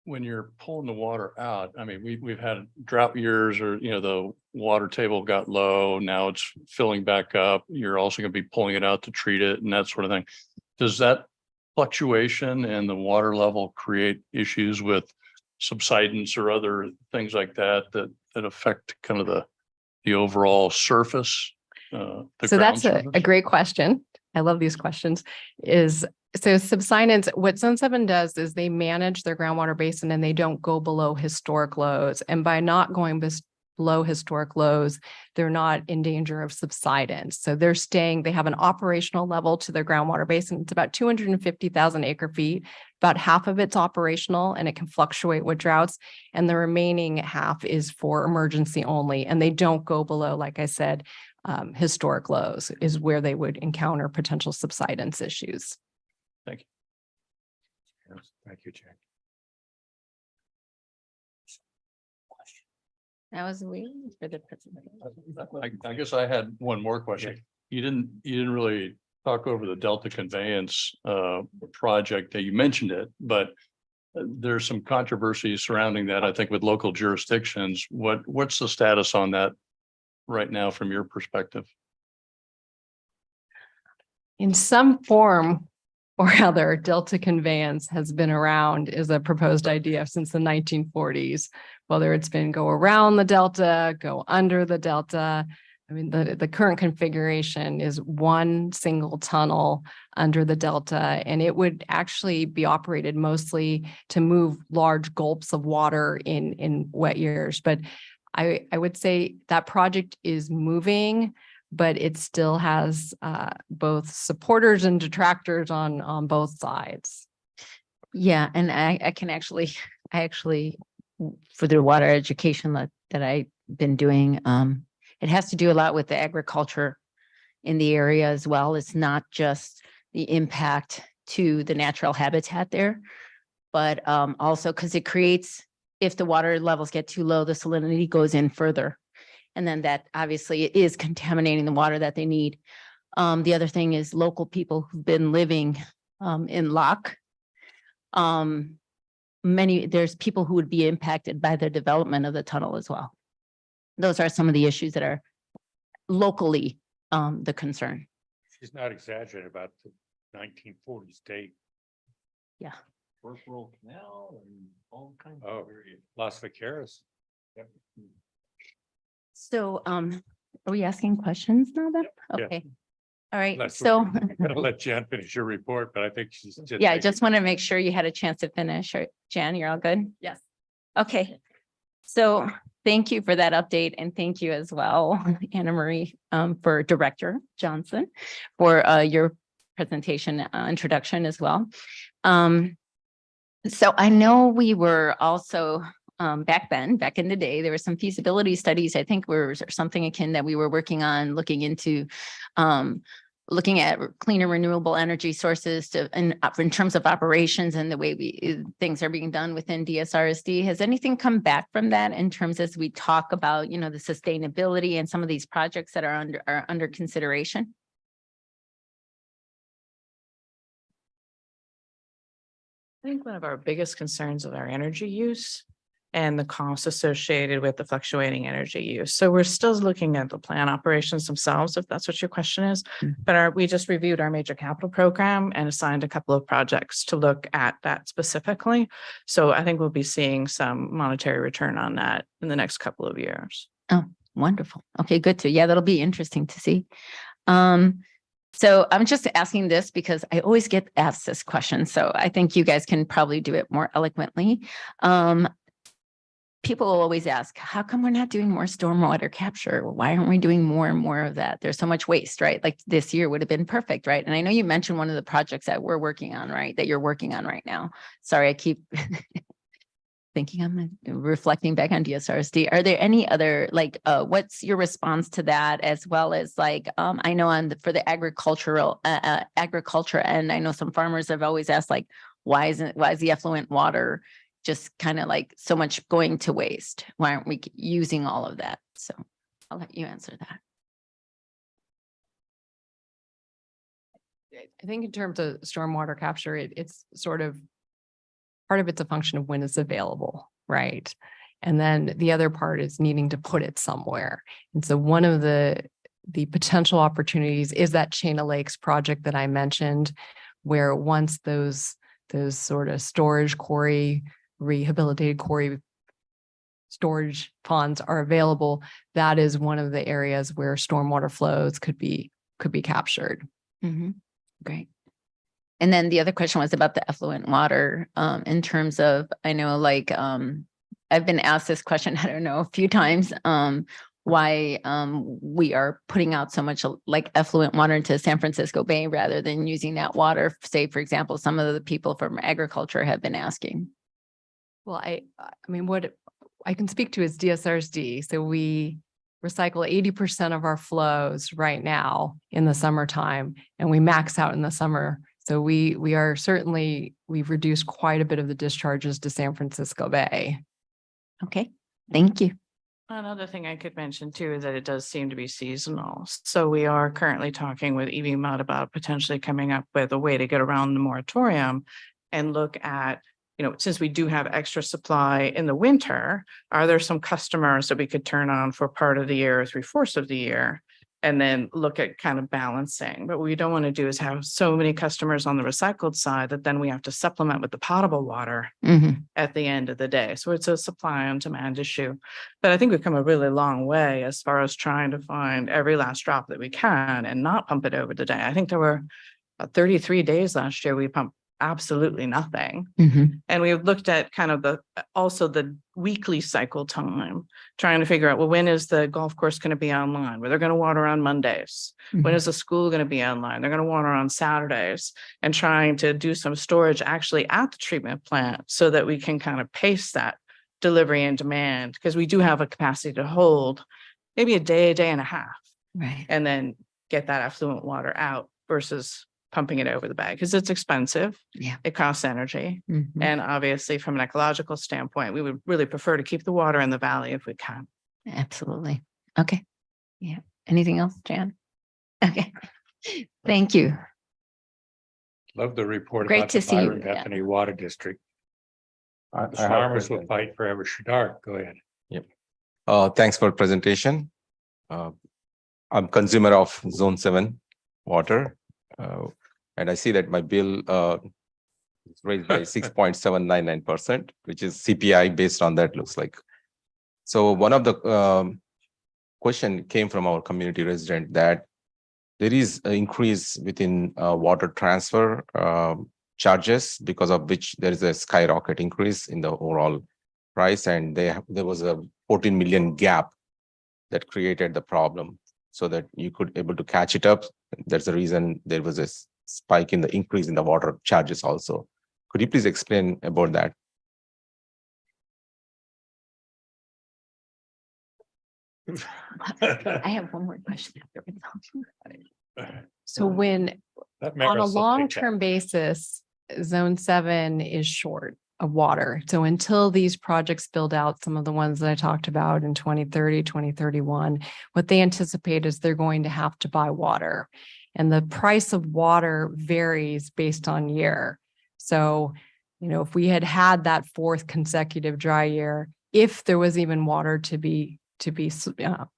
When you're pulling the water out, I mean, we've had drought years, or the water table got low, now it's filling back up. You're also going to be pulling it out to treat it and that sort of thing. Does that fluctuation in the water level create issues with subsidence or other things like that affect kind of the overall surface? So that's a great question. I love these questions. So subsidence, what Zone 7 does is they manage their groundwater basin and they don't go below historic lows. And by not going below historic lows, they're not in danger of subsidence. So they have an operational level to their groundwater basin. It's about 250,000 acre feet. About half of it's operational and it can fluctuate with droughts. And the remaining half is for emergency only. And they don't go below, like I said, historic lows is where they would encounter potential subsidence issues. Thank you. Thank you, Jack. That was waiting for the presentation. I guess I had one more question. You didn't really talk over the Delta Conveyance project that you mentioned it, but there's some controversy surrounding that, I think, with local jurisdictions. What's the status on that right now from your perspective? In some form or other, Delta Conveyance has been around as a proposed idea since the 1940s, whether it's been go around the Delta, go under the Delta, I mean, the current configuration is one single tunnel under the delta, and it would actually be operated mostly to move large gulps of water in wet years. But I would say that project is moving, but it still has both supporters and detractors on both sides. Yeah, and I can actually, for the water education that I've been doing, it has to do a lot with the agriculture in the area as well. It's not just the impact to the natural habitat there, but also because it creates, if the water levels get too low, the salinity goes in further. And then that obviously is contaminating the water that they need. The other thing is local people who've been living in Locke. There's people who would be impacted by the development of the tunnel as well. Those are some of the issues that are locally the concern. She's not exaggerating about the 1940s date. Yeah. Rural Canal and all kinds Oh, Las Vaqueras. So are we asking questions now then? Yeah. Okay. All right. Let's- So I'm gonna let Jan finish your report, but I think she's just. yeah, I just want to make sure you had a chance to finish. Jan, you're all good? Yes. Okay. So thank you for that update, and thank you as well, Anna Marie, for Director Johnson, for your presentation introduction as well. So I know we were also back in the day, there were some feasibility studies, I think were something akin that we were working on, looking into looking at cleaner renewable energy sources in terms of operations and the way things are being done within DSRSD. Has anything come back from that in terms as we talk about, the sustainability and some of these projects that are under consideration? I think one of our biggest concerns is our energy use and the costs associated with the fluctuating energy use. So we're still looking at the plant operations themselves, if that's what your question is. But we just reviewed our major capital program and assigned a couple of projects to look at that specifically. So I think we'll be seeing some monetary return on that in the next couple of years. Oh, wonderful. Okay, good too. Yeah, that'll be interesting to see. So I'm just asking this because I always get asked this question. So I think you guys can probably do it more eloquently. People will always ask, how come we're not doing more stormwater capture? Why aren't we doing more and more of that? There's so much waste, right? Like this year would have been perfect, right? And I know you mentioned one of the projects that we're working on, right? That you're working on right now. Sorry, I keep thinking I'm reflecting back on DSRSD. Are there any other, what's your response to that, as well as I know for the agriculture, and I know some farmers have always asked, why is the effluent water just kind of so much going to waste? Why aren't we using all of that? So I'll let you answer that. I think in terms of stormwater capture, it's sort of part of it's a function of when it's available, right? And then the other part is needing to put it somewhere. And so one of the potential opportunities is that Chain of Lakes project that I mentioned, where once those sort of storage quarry, rehabilitated quarry storage ponds are available, that is one of the areas where stormwater flows could be captured. Mm-hmm. Great. And then the other question was about the effluent water, in terms of, I know I've been asked this question, I don't know, a few times, why we are putting out so much effluent water into San Francisco Bay rather than using that water. Say, for example, some of the people from agriculture have been asking. Well, I mean, what I can speak to is DSRSD. So we recycle 80% of our flows right now in the summertime, and we max out in the summer. So we've reduced quite a bit of the discharges to San Francisco Bay. Okay, thank you. Another thing I could mention too is that it does seem to be seasonal. So we are currently talking with EVMUD about potentially coming up with a way to get around the moratorium and look at, since we do have extra supply in the winter, are there some customers that we could turn on for part of the year or 3/4 of the year and then look at kind of balancing. But what we don't want to do is have so many customers on the recycled side that then we have to supplement with the potable water at the end of the day. So it's a supply and demand issue. But I think we've come a really long way as far as trying to find every last drop that we can and not pump it over the day. I think there were 33 days last year we pumped absolutely nothing. And we looked at kind of also the weekly cycle time, trying to figure out, well, when is the golf course going to be online? Where they're going to water on Mondays? When is the school going to be online? They're going to water on Saturdays, and trying to do some storage actually at the treatment plant so that we can kind of pace that delivery and demand, because we do have a capacity to hold maybe a day and a half, Right. and then get that affluent water out versus pumping it over the bag, because it's expensive. Yeah. It costs energy. Mhm. And obviously, from an ecological standpoint, we would really prefer to keep the water in the valley if we can. Absolutely. Okay. Yeah. Anything else, Jan? Okay. Thank you. Love the report Great about to the see you Byron again. Bethany Water District. I The have farmers will present- fight forever. Shadar, go ahead. Thanks for presentation. I'm consumer of Zone 7 water. And I see that my bill is raised by 6.799%, which is CPI based on that, looks like. So one of the question came from our community resident that there is an increase within water transfer charges, because of which there is a skyrocket increase in the overall price, and there was a 14 million gap that created the problem, so that you could able to catch it up. That's the reason there was a spike in the increase in the water charges also. Could you please explain about that? I have one more question. So when, That on a merits a big long-term basis, Zone 7 is short of water. So until these projects build out, some of the ones that I talked about in 2030, 2031, what they anticipate is they're going to have to buy water. And the price of water varies based on year. So, if we had had that fourth consecutive dry year, if there was even water to be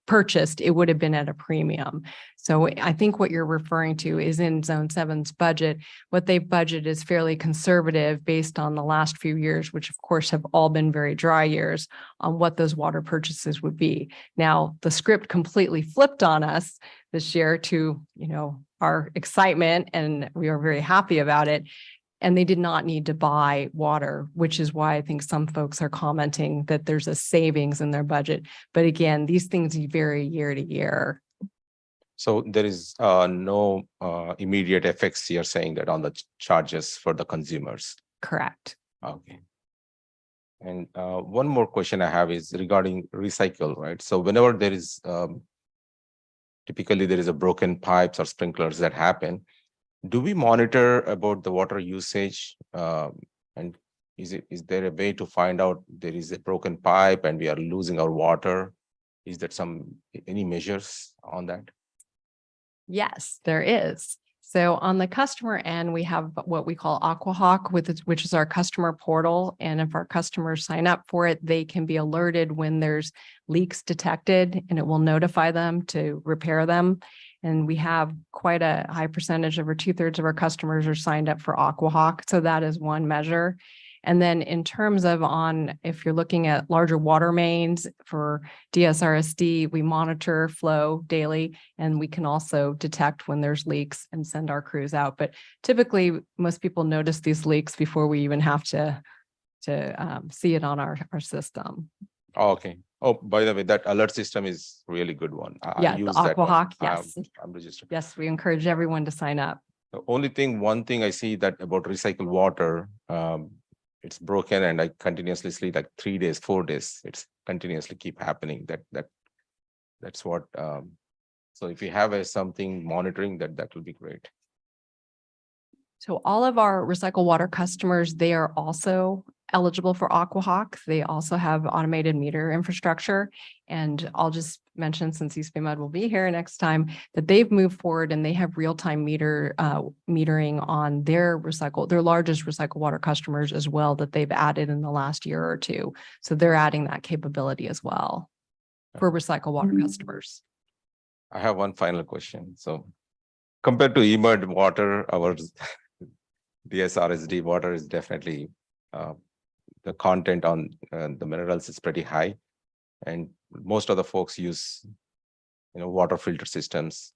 purchased, it would have been at a premium. So I think what you're referring to is in Zone 7's budget. What they've budgeted is fairly conservative based on the last few years, which of course have all been very dry years, on what those water purchases would be. Now, the script completely flipped on us this year to, our excitement, and we are very happy about it. And they did not need to buy water, which is why I think some folks are commenting that there's a savings in their budget. But again, these things vary year to year. So there is no immediate effects, you're saying, that on the charges for the consumers? Correct. Okay. And one more question I have is regarding recycle, right? So whenever there is, typically there is a broken pipes or sprinklers that happen, do we monitor about the water usage? And is there a way to find out there is a broken pipe and we are losing our water? Is there any measures on that? Yes, there is. So on the customer end, we have what we call AquaHawk, which is our customer portal. And if our customers sign up for it, they can be alerted when there's leaks detected, and it will notify them to repair them. And we have quite a high percentage, over 2/3 of our customers are signed up for AquaHawk. So that is one measure. And then in terms of if you're looking at larger water mains for DSRSD, we monitor flow daily, and we can also detect when there's leaks and send our crews out. But typically, most people notice these leaks before we even have to see it on our system. Oh, okay. Oh, by the way, that alert system is really good one. Yeah, I the use that one. AquaHawk, yes. I'm registered. Yes, we encourage everyone to sign up. The only thing, one thing I see that about recycled water, it's broken and I continuously see like 3 days, 4 days, it's continuously keep happening. That's what, so if you have something monitoring that will be great. So all of our recycled water customers, they are also eligible for AquaHawk. They also have automated meter infrastructure. And I'll just mention, since East Bay Mud will be here next time, that they've moved forward and they have real-time metering on their largest recycled water customers as well, that they've added in the last year or two. So they're adding that capability as well for recycled water customers. I have one final question. So compared to emerged water, our DSRSD water is definitely the content on the minerals is pretty high. And most of the folks use, water filter systems.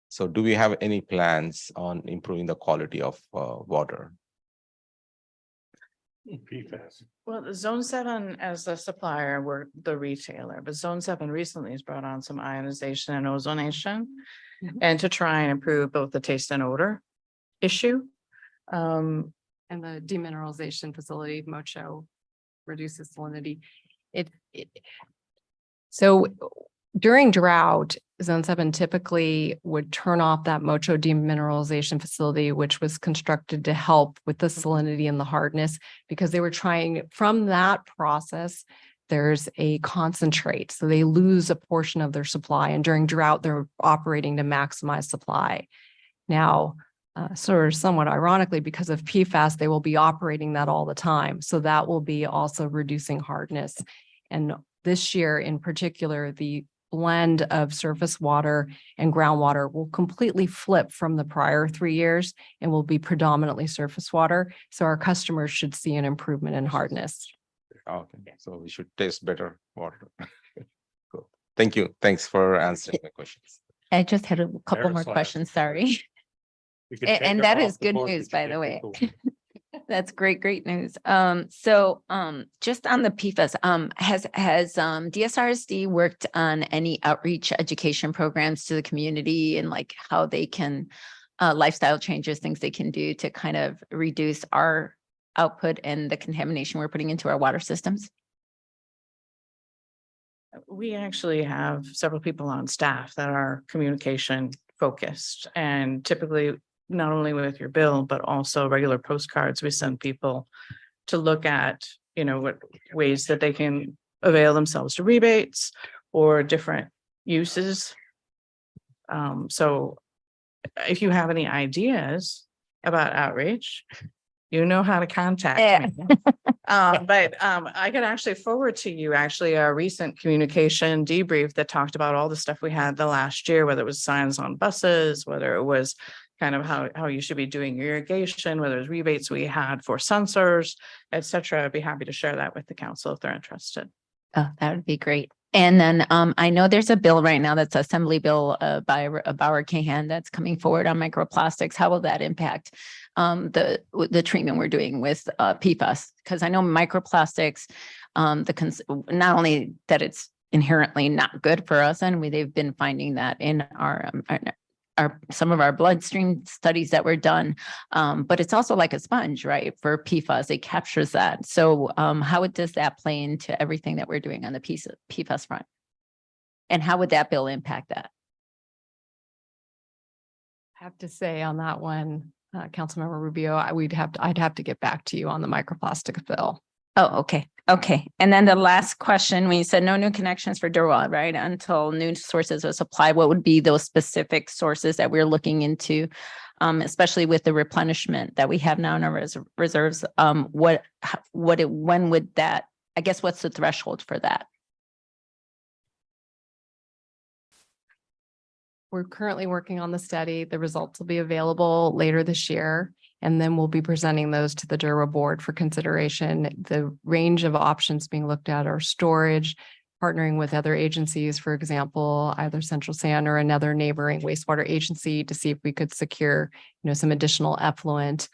So do we have any plans on improving the quality of water? PFAS. Well, the Zone 7 as the supplier, we're the retailer, but Zone 7 recently has brought on some ionization and ozonation. And to try and improve both the taste and odor issue. And the demineralization facility, Mocho, reduces salinity. So during drought, Zone 7 typically would turn off that Mocho demineralization facility, which was constructed to help with the salinity and the hardness, because they were trying, from that process, there's a concentrate. So they lose a portion of their supply, and during drought, they're operating to maximize supply. Now, sort of somewhat ironically, because of PFAS, they will be operating that all the time. So that will be also reducing hardness. And this year in particular, the blend of surface water and groundwater will completely flip from the prior 3 years and will be predominantly surface water. So our customers should see an improvement in hardness. Okay, so we should taste better water. Cool. Thank you. Thanks for answering my questions. I just had a couple more Aerosolized. questions, sorry. We could A- take and them that off is the good board, news, but by you the can't way. take them. That's great news. Just on the PFAS, has DSRSD worked on any outreach education programs to the community and like how they can lifestyle changes, things they can do to kind of reduce our output and the contamination we're putting into our water systems? We actually have several people on staff that are communication focused, and typically not only with your bill, but also regular postcards. We send people to look at, what ways that they can avail themselves to rebates or different uses. So if you have any ideas about outreach, you know how to contact me. I could actually forward to you a recent communication debrief that talked about all the stuff we had the last year, whether it was signs on buses, whether it was kind of how you should be doing your irrigation, whether it's rebates we had for sensors, et cetera. I'd be happy to share that with the council if they're interested. Oh, that would be great. And then I know there's a bill right now that's Assembly Bill by Bauer Cahan that's coming forward on microplastics. How will that impact the treatment we're doing with PFAS? Because I know microplastics, not only that it's inherently not good for us, and they've been finding that in our some of our bloodstream studies that were done, but it's also like a sponge, right? For PFAS, it captures that. So how does that play into everything that we're doing on the PFAS front? And how would that bill impact that? I have to say on that one, Councilmember Rubio, I'd have to get back to you on the microplastics bill. Oh, okay. Okay. And then the last question, when you said no new connections for Durwell, right? Until new sources of supply, what would be those specific sources that we're looking into? Especially with the replenishment that we have now in our reserves, when would that, I guess, what's the threshold for that? We're currently working on the study. The results will be available later this year. And then we'll be presenting those to the Dura board for consideration. The range of options being looked at are storage, partnering with other agencies, for example, either Central San or another neighboring wastewater agency to see if we could secure, some additional effluent.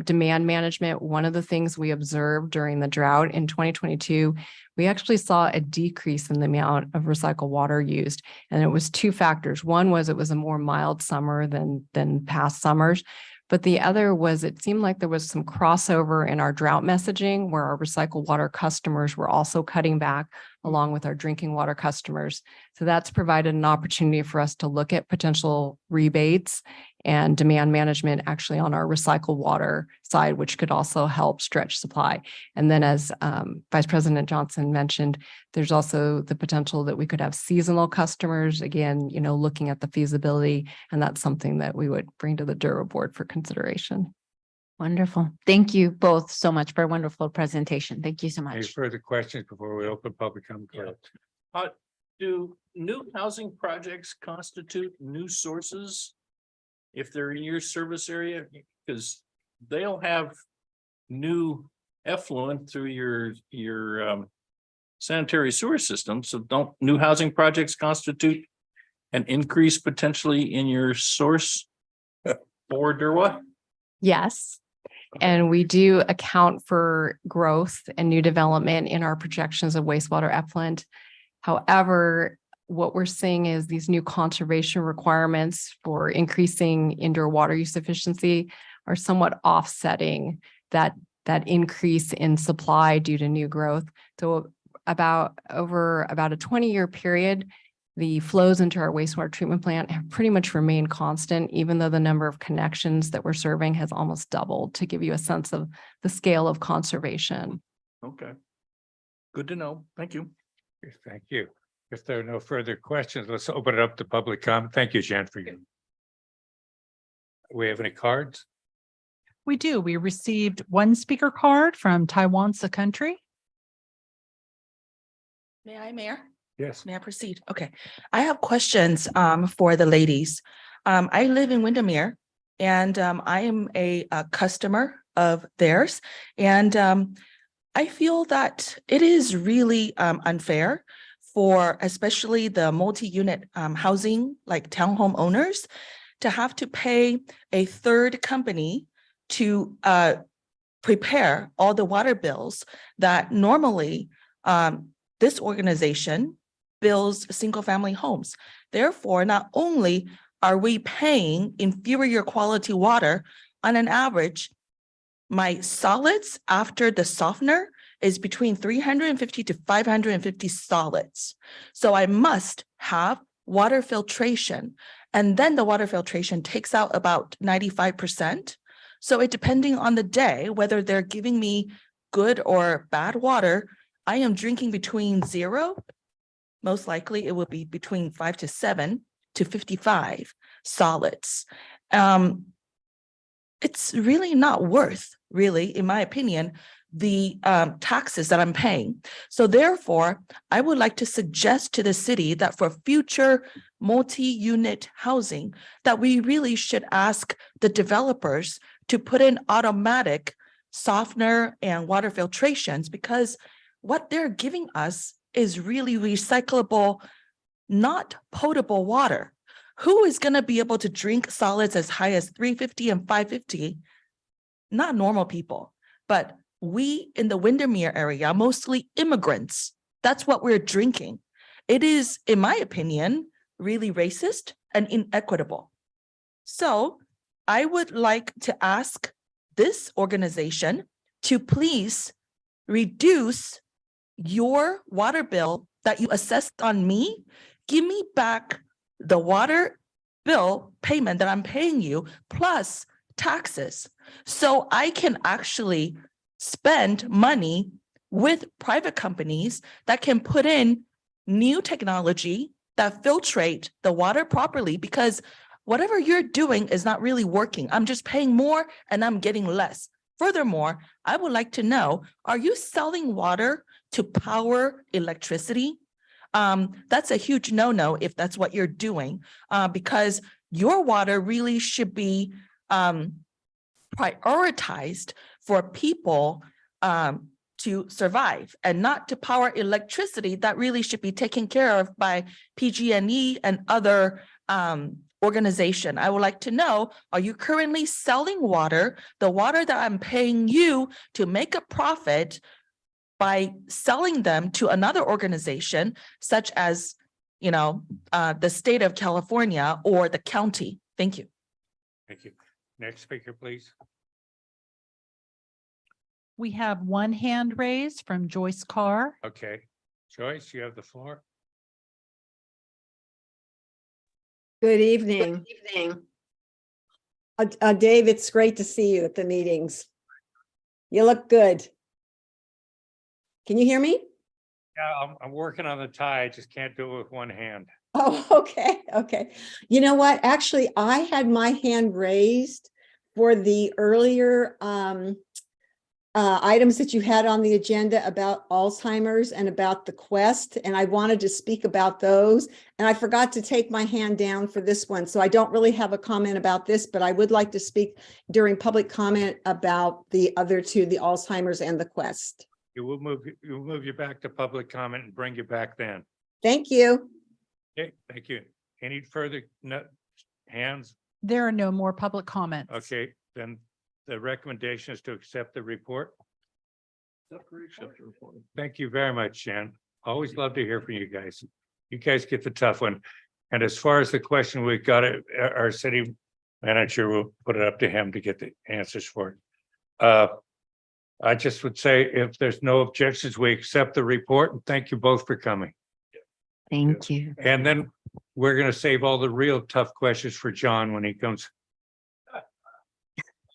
Demand management, one of the things we observed during the drought in 2022, we actually saw a decrease in the amount of recycled water used. And it was two factors. One was it was a more mild summer than past summers. But the other was it seemed like there was some crossover in our drought messaging where our recycled water customers were also cutting back along with our drinking water customers. So that's provided an opportunity for us to look at potential rebates and demand management actually on our recycled water side, which could also help stretch supply. And then as Vice President Johnson mentioned, there's also the potential that we could have seasonal customers, again, looking at the feasibility, and that's something that we would bring to the Dura board for consideration. Wonderful. Thank you both so much for a wonderful presentation. Thank you so Any much. further questions before we open public comment? Do new housing projects constitute new sources? If they're in your service area, because they'll have new effluent through your sanitary sewer system. So don't new housing projects constitute an increase potentially in your source for Derwa? Yes. And we do account for growth and new development in our projections of wastewater effluent. However, what we're seeing is these new conservation requirements for increasing indoor water use efficiency are somewhat offsetting that increase in supply due to new growth. So over about a 20-year period, the flows into our wastewater treatment plant have pretty much remained constant, even though the number of connections that we're serving has almost doubled, to give you a sense of the scale of conservation. Okay. Good to know. Thank you. Thank you. If there are no further questions, let's open it up to public comment. Thank you, Jen, for you. We have any cards? We do. We received one speaker card from Taiwan's Country. May I, Mayor? Yes. May I proceed? Okay. I have questions for the ladies. I live in Windermere and I am a customer of theirs. And I feel that it is really unfair for especially the multi-unit housing, like townhome owners, to have to pay a third company to prepare all the water bills that normally this organization bills single-family homes. Therefore, not only are we paying inferior quality water, on an average, my solids after the softener is between 350 to 550 solids. So I must have water filtration. And then the water filtration takes out about 95%. So it depending on the day, whether they're giving me good or bad water, I am drinking between 0, most likely it will be between 5 to 7 to 55 solids. It's really not worth, really, in my opinion, the taxes that I'm paying. So therefore, I would like to suggest to the city that for future multi-unit housing, that we really should ask the developers to put in automatic softener and water filtrations, because what they're giving us is really recyclable, not potable water. Who is going to be able to drink solids as high as 350 and 550? Not normal people, but we in the Windermere area, mostly immigrants, that's what we're drinking. It is, in my opinion, really racist and inequitable. So I would like to ask this organization to please reduce your water bill that you assessed on me. Give me back the water bill payment that I'm paying you plus taxes, so I can actually spend money with private companies that can put in new technology that filtrate the water properly, because whatever you're doing is not really working. I'm just paying more and I'm getting less. Furthermore, I would like to know, are you selling water to power electricity? That's a huge no-no if that's what you're doing, because your water really should be prioritized for people to survive and not to power electricity that really should be taken care of by PG&E and other organization. I would like to know, are you currently selling water, the water that I'm paying you to make a profit by selling them to another organization, such as, the state of California or the county? Thank you. Thank you. Next speaker, please. We have one hand raised from Joyce Carr. Okay. Joyce, you have the floor. Good evening. Dave, it's great to see you at the meetings. You look good. Can you hear me? Yeah, I'm working on the tie. I just can't do it with one hand. Oh, okay. You know what? Actually, I had my hand raised for the earlier items that you had on the agenda about Alzheimer's and about the Quest, and I wanted to speak about those. And I forgot to take my hand down for this one, so I don't really have a comment about this, but I would like to speak during public comment about the other two, the Alzheimer's and the Quest. We'll move you back to public comment and bring you back then. Thank you. Okay, thank you. Any further hands? There are no more public comments. Okay, then the recommendation is to accept the report. Thank you very much, Jan. Always love to hear from you guys. You guys get the tough one. And as far as the question, we've got it, our city manager will put it up to him to get the answers for it. I just would say if there's no objections, we accept the report and thank you both for coming. Thank you. And then we're going to save all the real tough questions for John when he comes.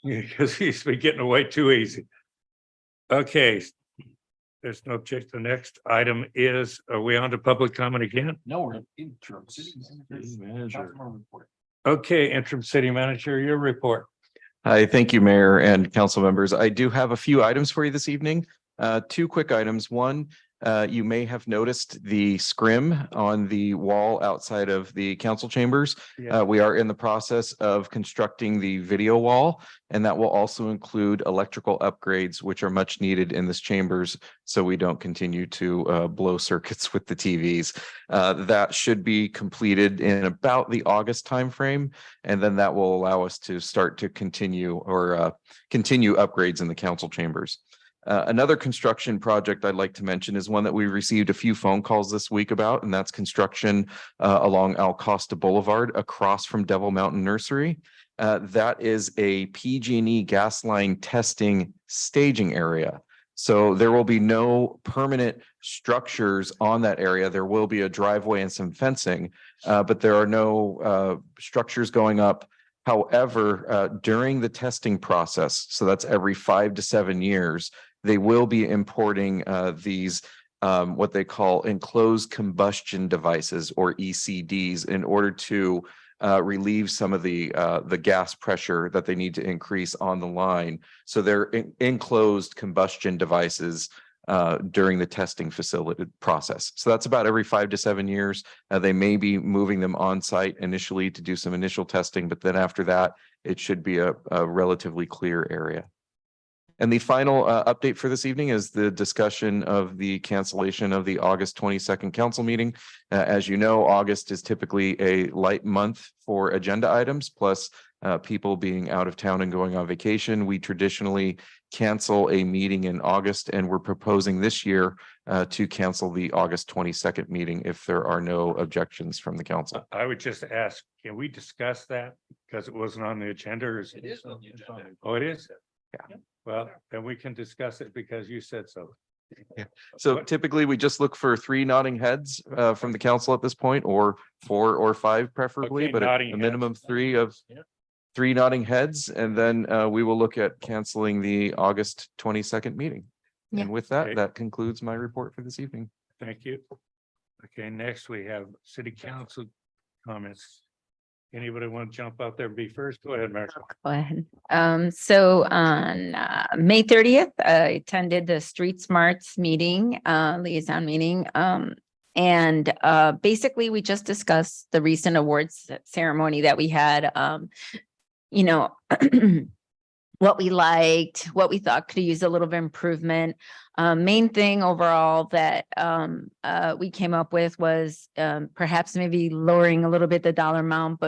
Because he's been getting away too easy. Okay. There's no objection. The next item is, are we on to public comment again? No, we're interim. Manager. Okay, interim city manager, your report. Hi, thank you, Mayor and council members. I do have a few items for you this evening. Two quick items. One, you may have noticed the scrim on the wall outside of the council chambers. Yeah. We are in the process of constructing the video wall, and that will also include electrical upgrades, which are much needed in this chambers, so we don't continue to blow circuits with the TVs. That should be completed in about the August timeframe, and then that will allow us to start to continue upgrades in the council chambers. Another construction project I'd like to mention is one that we received a few phone calls this week about, and that's construction along Al Costa Boulevard across from Devil Mountain Nursery. That is a PG&E gas line testing staging area. So there will be no permanent structures on that area. There will be a driveway and some fencing, but there are no structures going up. However, during the testing process, so that's every 5 to 7 years, they will be importing these what they call enclosed combustion devices, or ECDs, in order to relieve some of the gas pressure that they need to increase on the line. So they're enclosed combustion devices during the testing facility process. So that's about every 5 to 7 years. They may be moving them on site initially to do some initial testing, but then after that, it should be a relatively clear area. And the final update for this evening is the discussion of the cancellation of the August 22nd council meeting. As you know, August is typically a light month for agenda items, plus people being out of town and going on vacation. We traditionally cancel a meeting in August, and we're proposing this year to cancel the August 22nd meeting if there are no objections from the council. I would just ask, can we discuss that? Because it wasn't on the agenda. It is on the agenda. Oh, it is? Yeah. Well, then we can discuss it because you said so. So typically we just look for 3 nodding heads from the council at this point, or 4 or 5 preferably, Okay, but nodding a minimum heads. 3 nodding heads, and then we will look at canceling the August 22nd meeting. Yeah. And with that, Okay. that concludes my report for this evening. Thank you. Okay, next we have city council comments. Anybody want to jump out there and be first? Go ahead, Mark. Go ahead. So on May 30th, I attended the Street Smarts meeting, liaison meeting. And basically we just discussed the recent awards ceremony that we had. You know, what we liked, what we thought could use a little bit of improvement. Main thing overall that we came up with was perhaps maybe lowering a little bit the dollar amount,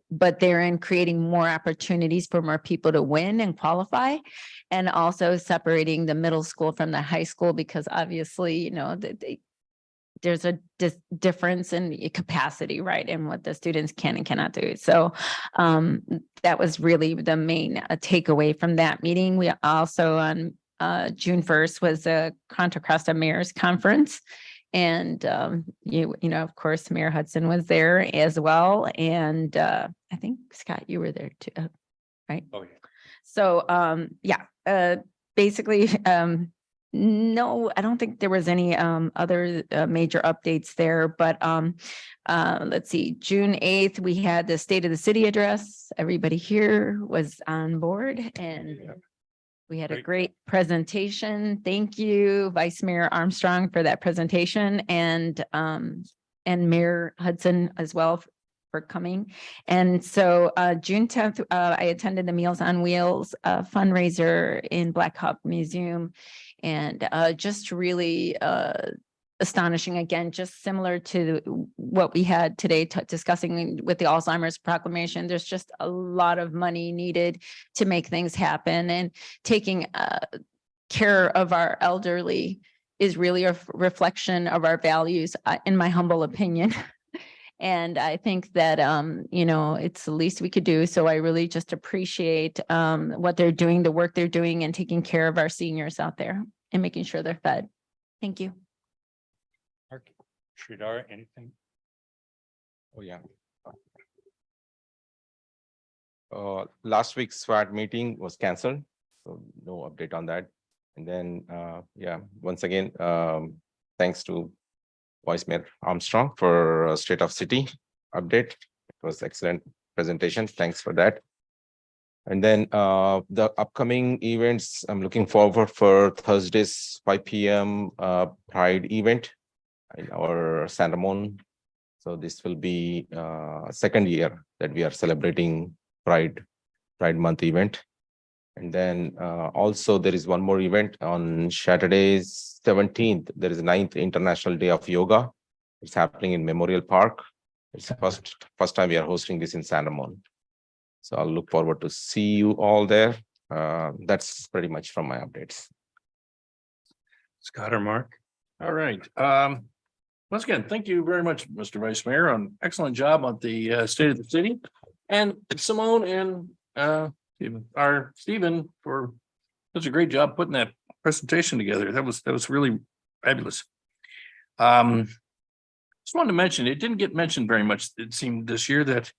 but therein creating more opportunities for more people to win and qualify, and also separating the middle school from the high school, because obviously, you know, there's a difference in capacity, right, in what the students can and cannot do. So that was really the main takeaway from that meeting. We also on June 1st was a Contra Costa Mayor's Conference. And you know, of course, Mayor Hudson was there as well. And I think Scott, you were there too, right? Oh, yeah. So basically, no, I don't think there was any other major updates there, but let's see, June 8th, we had the State of the City address. Everybody here was on board, and We had a Great. great presentation. Thank you, Vice Mayor Armstrong, for that presentation, and Mayor Hudson as well for coming. And so June 10th, I attended the Meals on Wheels fundraiser in Black Hawk Museum, and just really astonishing, again, just similar to what we had today discussing with the Alzheimer's proclamation. There's just a lot of money needed to make things happen, and taking care of our elderly is really a reflection of our values, in my humble opinion. And I think that, you know, it's the least we could do. So I really just appreciate what they're doing, the work they're doing, and taking care of our seniors out there and making sure they're fed. Thank you. Sridhar, anything? Oh, yeah. Last week's SWAT meeting was canceled, so no update on that. And then, yeah, once again, thanks to Vice Mayor Armstrong for State of City update. It was excellent presentation. Thanks for that. And then the upcoming events, I'm looking forward for Thursday's 5 p.m. Pride event in our San Ramon. So this will be second year that we are celebrating Pride Month event. And then also there is one more event on Saturday 17th. There is 9th International Day of Yoga. It's happening in Memorial Park. It's the first time we are hosting this in San Ramon. So I'll look forward to see you all there. That's pretty much from my updates. Scott or Mark? All right. Once again, thank you very much, Mr. Vice Mayor, on excellent job on the state of the city, and Simone and our Stephen for such a great job putting that presentation together. That was really fabulous. Just wanted to mention, it didn't get mentioned very much, it seemed this year, that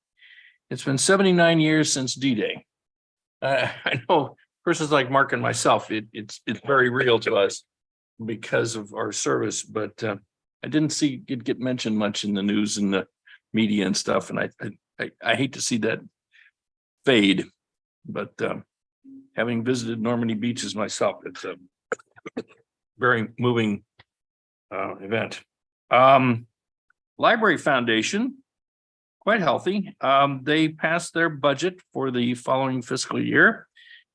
it's been 79 years since D-Day. I know persons like Mark and myself, it's very real to us because of our service, but I didn't see it get mentioned much in the news and the media and stuff, and I hate to see that fade. But having visited Normandy beaches myself, it's a very moving event. Library Foundation, quite healthy. They passed their budget for the following fiscal year.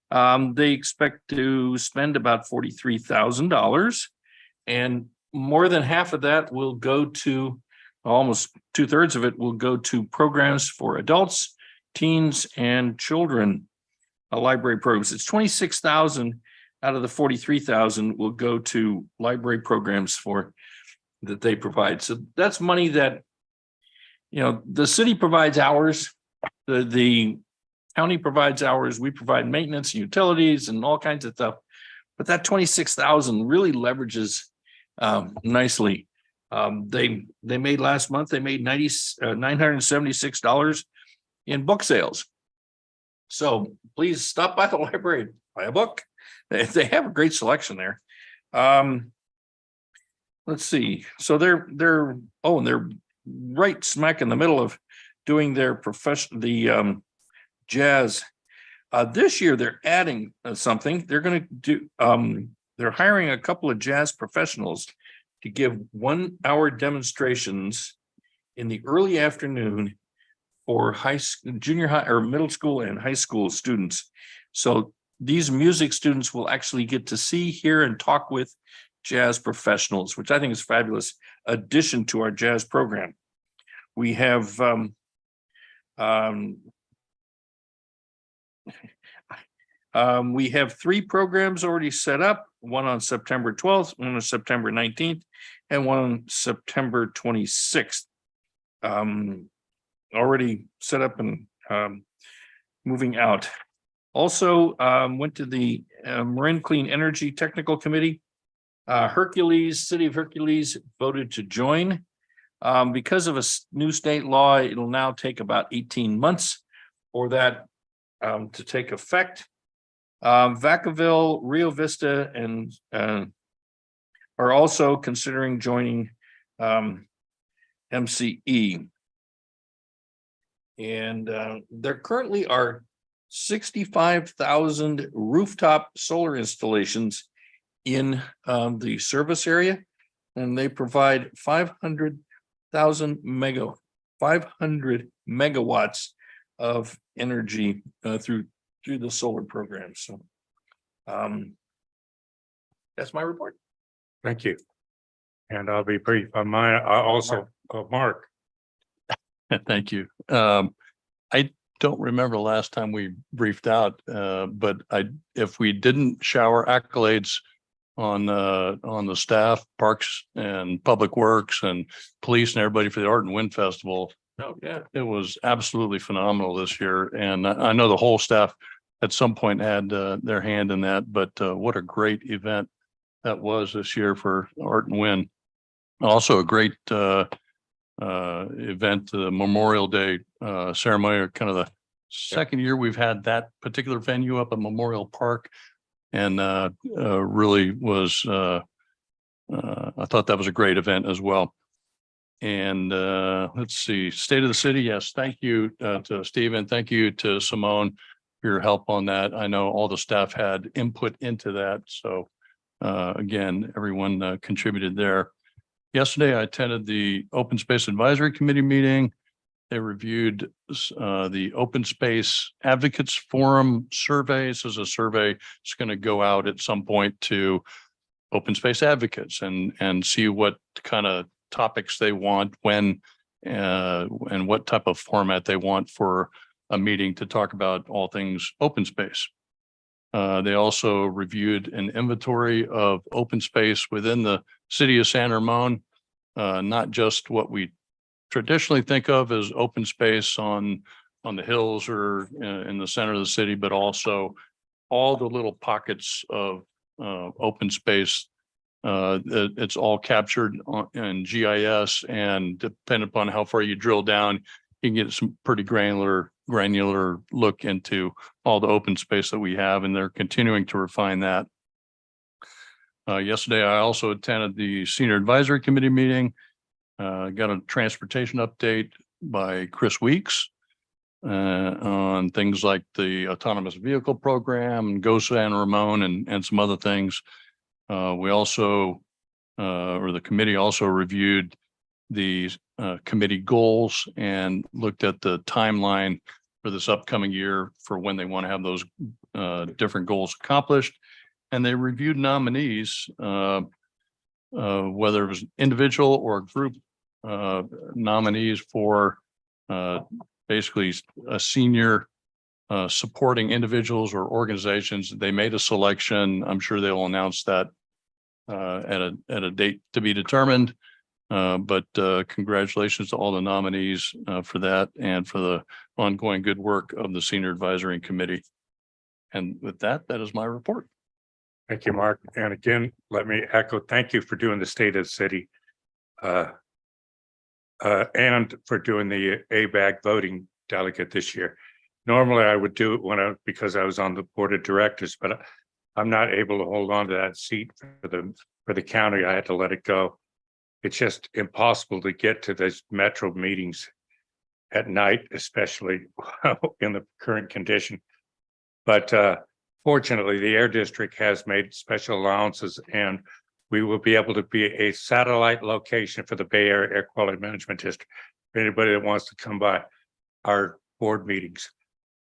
They expect to spend about $43,000, and more than half of that will go to, almost 2/3 of it will go to programs for adults, teens, and children. Library programs. It's 26,000 out of the 43,000 will go to library programs that they provide. So that's money that, you know, the city provides hours, the county provides hours, we provide maintenance and utilities and all kinds of stuff. But that 26,000 really leverages nicely. They made last month, they made $976 in book sales. So please stop by the library, buy a book. They have a great selection there. Let's see. So they're right smack in the middle of doing their jazz. This year they're adding something. They're going to do. They're hiring a couple of jazz professionals to give 1-hour demonstrations in the early afternoon for junior high or middle school and high school students. So these music students will actually get to see, hear, and talk with jazz professionals, which I think is a fabulous addition to our jazz program. We have we have 3 programs already set up, one on September 12th, one on September 19th, and one on September 26th. Already set up and moving out. Also went to the Marin Clean Energy Technical Committee. City of Hercules voted to join. Because of a new state law, it'll now take about 18 months for that to take effect. Vacaville, Rio Vista, and are also considering joining MCE. And there currently are 65,000 rooftop solar installations in the service area. And they provide 500 megawatts of energy through the solar program. So that's my report. Thank you. And I'll be brief on mine. I also, Mark. Thank you. I don't remember the last time we briefed out, but if we didn't shower accolades on the staff, parks and public works and police and everybody for the Art and Wind Festival. Oh, yeah. It was absolutely phenomenal this year. And I know the whole staff at some point had their hand in that, but what a great event that was this year for Art and Wind. Also a great event, the Memorial Day ceremony, kind of the second year we've had that particular venue up at Memorial Park. And really was, I thought that was a great event as well. And let's see, State of the City. Yes, thank you to Stephen. Thank you to Simone for your help on that. I know all the staff had input into that. So again, everyone contributed there. Yesterday, I attended the Open Space Advisory Committee meeting. They reviewed the Open Space Advocates Forum survey. This is a survey that's going to go out at some point to open space advocates and see what kind of topics they want, when, and what type of format they want for a meeting to talk about all things open space. They also reviewed an inventory of open space within the city of San Ramon, not just what we traditionally think of as open space on the hills or in the center of the city, but also all the little pockets of open space. It's all captured in GIS, and depending upon how far you drill down, you can get some pretty granular look into all the open space that we have, and they're continuing to refine that. Yesterday, I also attended the Senior Advisory Committee meeting. Got a transportation update by Chris Weeks on things like the autonomous vehicle program, Go San Ramon, and some other things. We also, or the committee also reviewed the committee goals and looked at the timeline for this upcoming year for when they want to have those different goals accomplished. And they reviewed nominees, whether it was individual or group nominees for basically a senior supporting individuals or organizations. They made a selection. I'm sure they'll announce that at a date to be determined. But congratulations to all the nominees for that and for the ongoing good work of the Senior Advisory Committee. And with that, that is my report. Thank you, Mark. And again, let me echo, thank you for doing the State of the City. And for doing the ABAG voting delegate this year. Normally I would do it because I was on the board of directors, but I'm not able to hold on to that seat for the county. I had to let it go. It's just impossible to get to those metro meetings at night, especially in the current condition. But fortunately, the Air District has made special allowances, and we will be able to be a satellite location for the Bay Area Air Quality Management District. For anybody that wants to come by our board meetings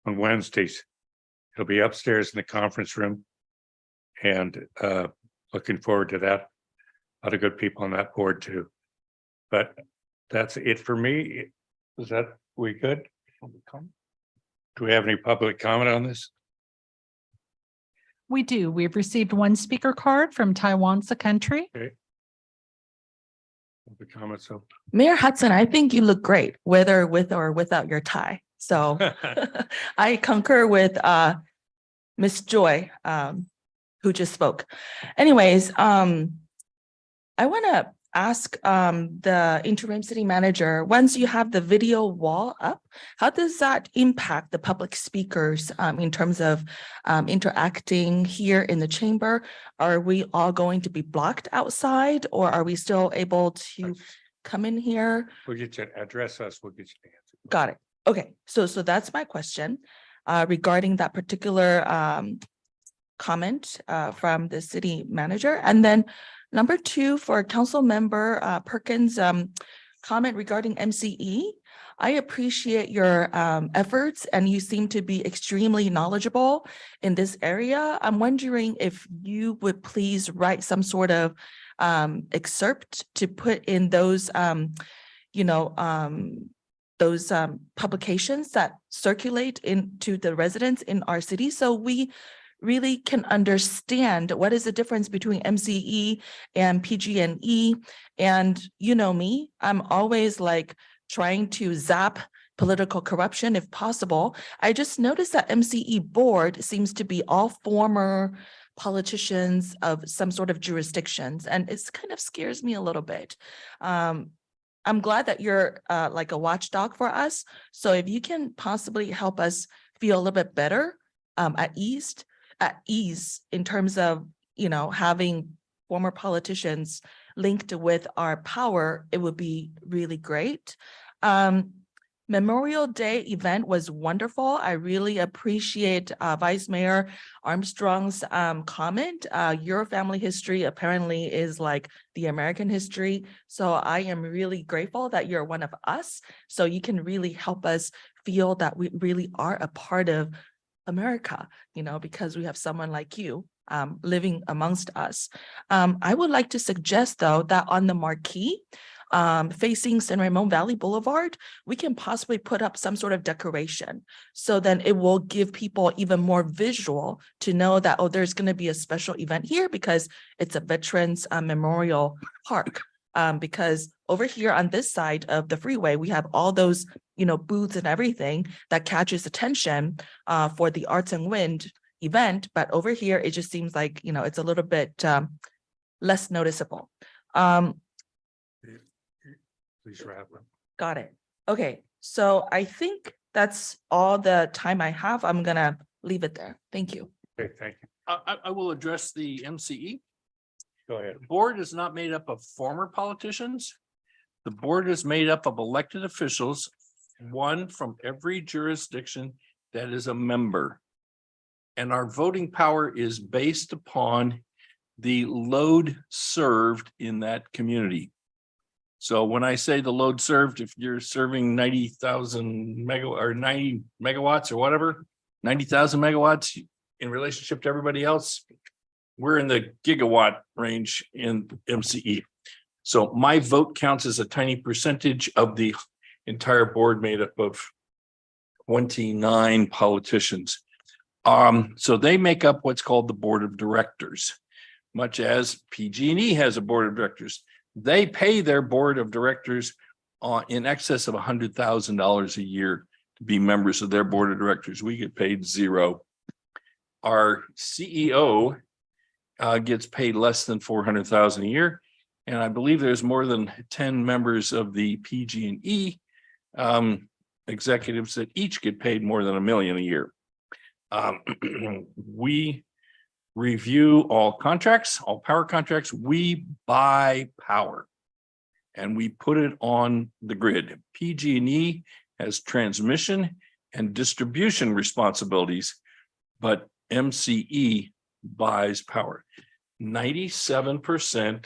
on Wednesdays, it'll be upstairs in the conference room, and looking forward to that. A lot of good people on that board too. But that's it for me. Is that we good? Do we have any public comment on this? We do. We've received one speaker card from Taiwan's country. Okay. The comments. So Mayor Hudson, I think you look great, whether with or without your tie. So I concur with Miss Joy, who just spoke. Anyways, I want to ask the interim city manager, once you have the video wall up, how does that impact the public speakers in terms of interacting here in the chamber? Are we all going to be blocked outside, or are we still able to come in here? we'll get you address us. We'll get you the answer. Got it. Okay, so that's my question. regarding that particular comment from the city manager. And then number two, for council member Perkins' comment regarding MCE. I appreciate your efforts, and you seem to be extremely knowledgeable in this area. I'm wondering if you would please write some sort of excerpt to put in those publications that circulate into the residents in our city, so we really can understand what is the difference between MCE and PG&E. And you know me, I'm always like trying to zap political corruption if possible. I just noticed that MCE board seems to be all former politicians of some sort of jurisdictions, and it's kind of scares me a little bit. I'm glad that you're like a watchdog for us. So if you can possibly help us feel a little bit better at ease in terms of, having former politicians linked with our power, it would be really great. Memorial Day event was wonderful. I really appreciate Vice Mayor Armstrong's comment. Your family history apparently is like the American history. So I am really grateful that you're one of us. So you can really help us feel that we really are a part of America, because we have someone like you living amongst us. I would like to suggest, though, that on the marquee facing San Ramon Valley Boulevard, we can possibly put up some sort of decoration. So then it will give people even more visual to know that, oh, there's going to be a special event here because it's a Veterans Memorial Park. Because over here on this side of the freeway, we have all those, booths and everything that catches attention for the Arts and Wind event. But over here, it just seems like, it's a little bit less noticeable. Please wrap up. Got it. Okay, so I think that's all the time I have. I'm gonna leave it there. Thank you. Okay, thank you. I will address the MCE. Go ahead. The board is not made up of former politicians. The board is made up of elected officials, one from every jurisdiction that is a member. And our voting power is based upon the load served in that community. So when I say the load served, if you're serving 90,000 or 90 megawatts or whatever, 90,000 megawatts in relationship to everybody else, we're in the gigawatt range in MCE. So my vote counts as a tiny percentage of the entire board made up of 29 politicians. So they make up what's called the board of directors, much as PG&E has a board of directors. They pay their board of directors in excess of $100,000 a year to be members of their board of directors. We get paid zero. Our CEO gets paid less than $400,000 a year. And I believe there's more than 10 members of the PG&E executives that each get paid more than $1 million a year. We review all contracts, all power contracts. We buy power and we put it on the grid. PG&E has transmission and distribution responsibilities, but MCE buys power. 97%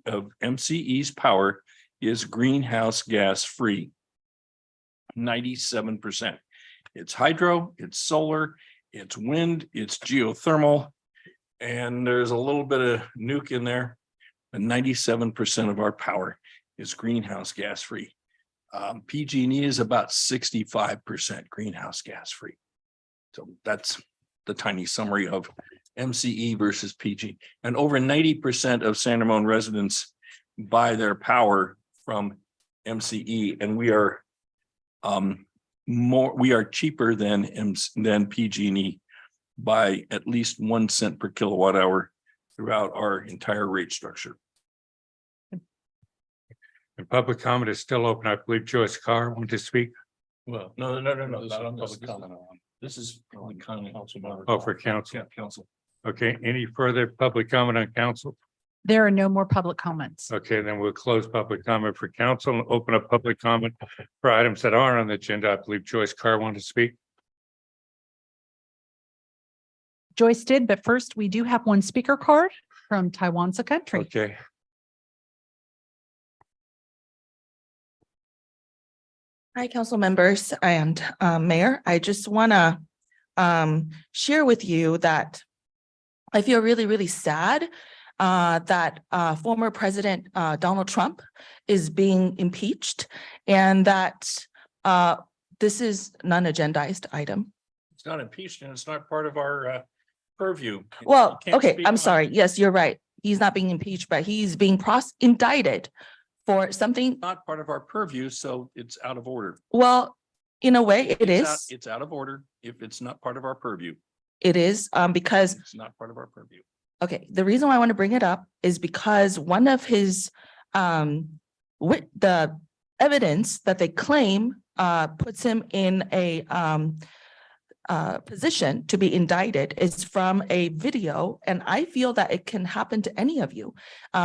of MCE's power is greenhouse gas free. 97%. It's hydro, it's solar, it's wind, it's geothermal, and there's a little bit of nuke in there. But 97% of our power is greenhouse gas free. PG&E is about 65% greenhouse gas free. So that's the tiny summary of MCE versus PG. And over 90% of San Ramon residents buy their power from MCE, and we are cheaper than PG&E by at least 1 cent per kilowatt hour throughout our entire rate structure. And public comment is still open. I believe Joyce Carr wanted to speak. Well, no, not on public comment. This is public comment. Oh, for council. Yeah, council. Okay, any further public comment on council? There are no more public comments. Okay, then we'll close public comment for council and open up public comment for items that are on the agenda. I believe Joyce Carr wanted to speak. Joyce did, but first we do have one speaker card from Taiwan's country. Okay. Hi, council members and mayor. I just want to share with you that I feel really, really sad that former President Donald Trump is being impeached and that this is non-agendized item. It's not impeached and it's not part of our purview. Well, You can't okay, speak I'm on- sorry. Yes, you're right. He's not being impeached, but he's being indicted for something. Not part of our purview, so it's out of order. Well, in a way, it is. It's out of order if it's not part of our purview. It is because It's not part of our purview. okay, the reason why I want to bring it up is because one of his with the evidence that they claim puts him in a position to be indicted is from a video, and I feel that it can happen to any of you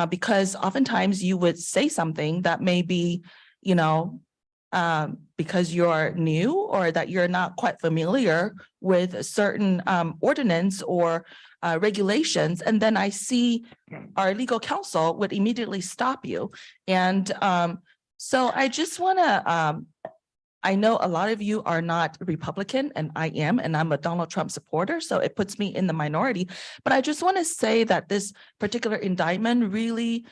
because oftentimes you would say something that may be, you know, because you're new or that you're not quite familiar with a certain ordinance or regulations, and then I see our legal counsel would immediately stop you. And so I just want to, I know a lot of you are not Republican and I am, and I'm a Donald Trump supporter, so it puts me in the minority. But I just want to say that this particular indictment really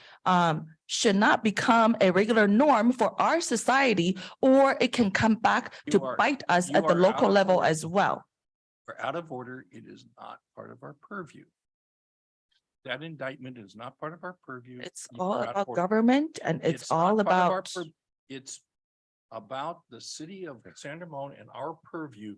should not become a regular norm for our society, or it can come back to bite us at the local level as well. We're out of order. It is not part of our purview. That indictment is not part of our purview. It's You all are out of about order. government and it's all not part of our about, It's about the city of San Ramon and our purview.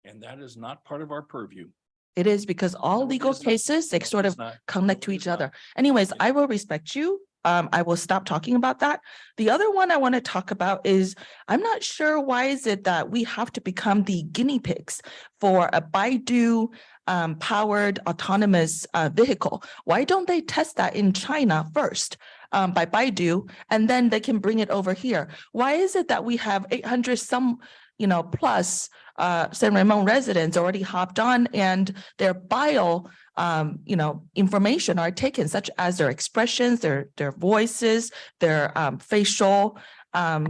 And that is not part of our purview. it is because all No, it legal is not. cases, they No, sort it's of not. connect No, to it each is not. other. Anyways, I will respect you. I will stop talking about that. The other one I want to talk about is, I'm not sure why is it that we have to become the guinea pigs for a Baidu powered autonomous vehicle. Why don't they test that in China first by Baidu, and then they can bring it over here? Why is it that we have 800 some, you know, plus San Ramon residents already hopped on and their bio you know, information are taken, such as their expressions, their voices, their facial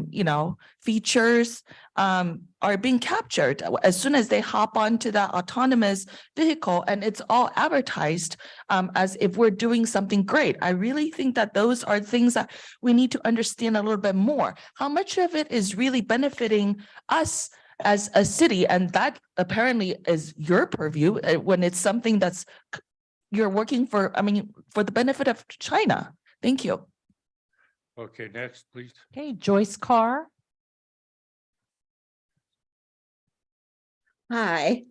you know, features are being captured as soon as they hop onto that autonomous vehicle, and it's all advertised as if we're doing something great. I really think that those are things that we need to understand a little bit more. How much of it is really benefiting us as a city, and that apparently is your purview when it's something that's you're working for, I mean, for the benefit of China. Thank you. Okay, next, please. Okay, Joyce Carr. Hi,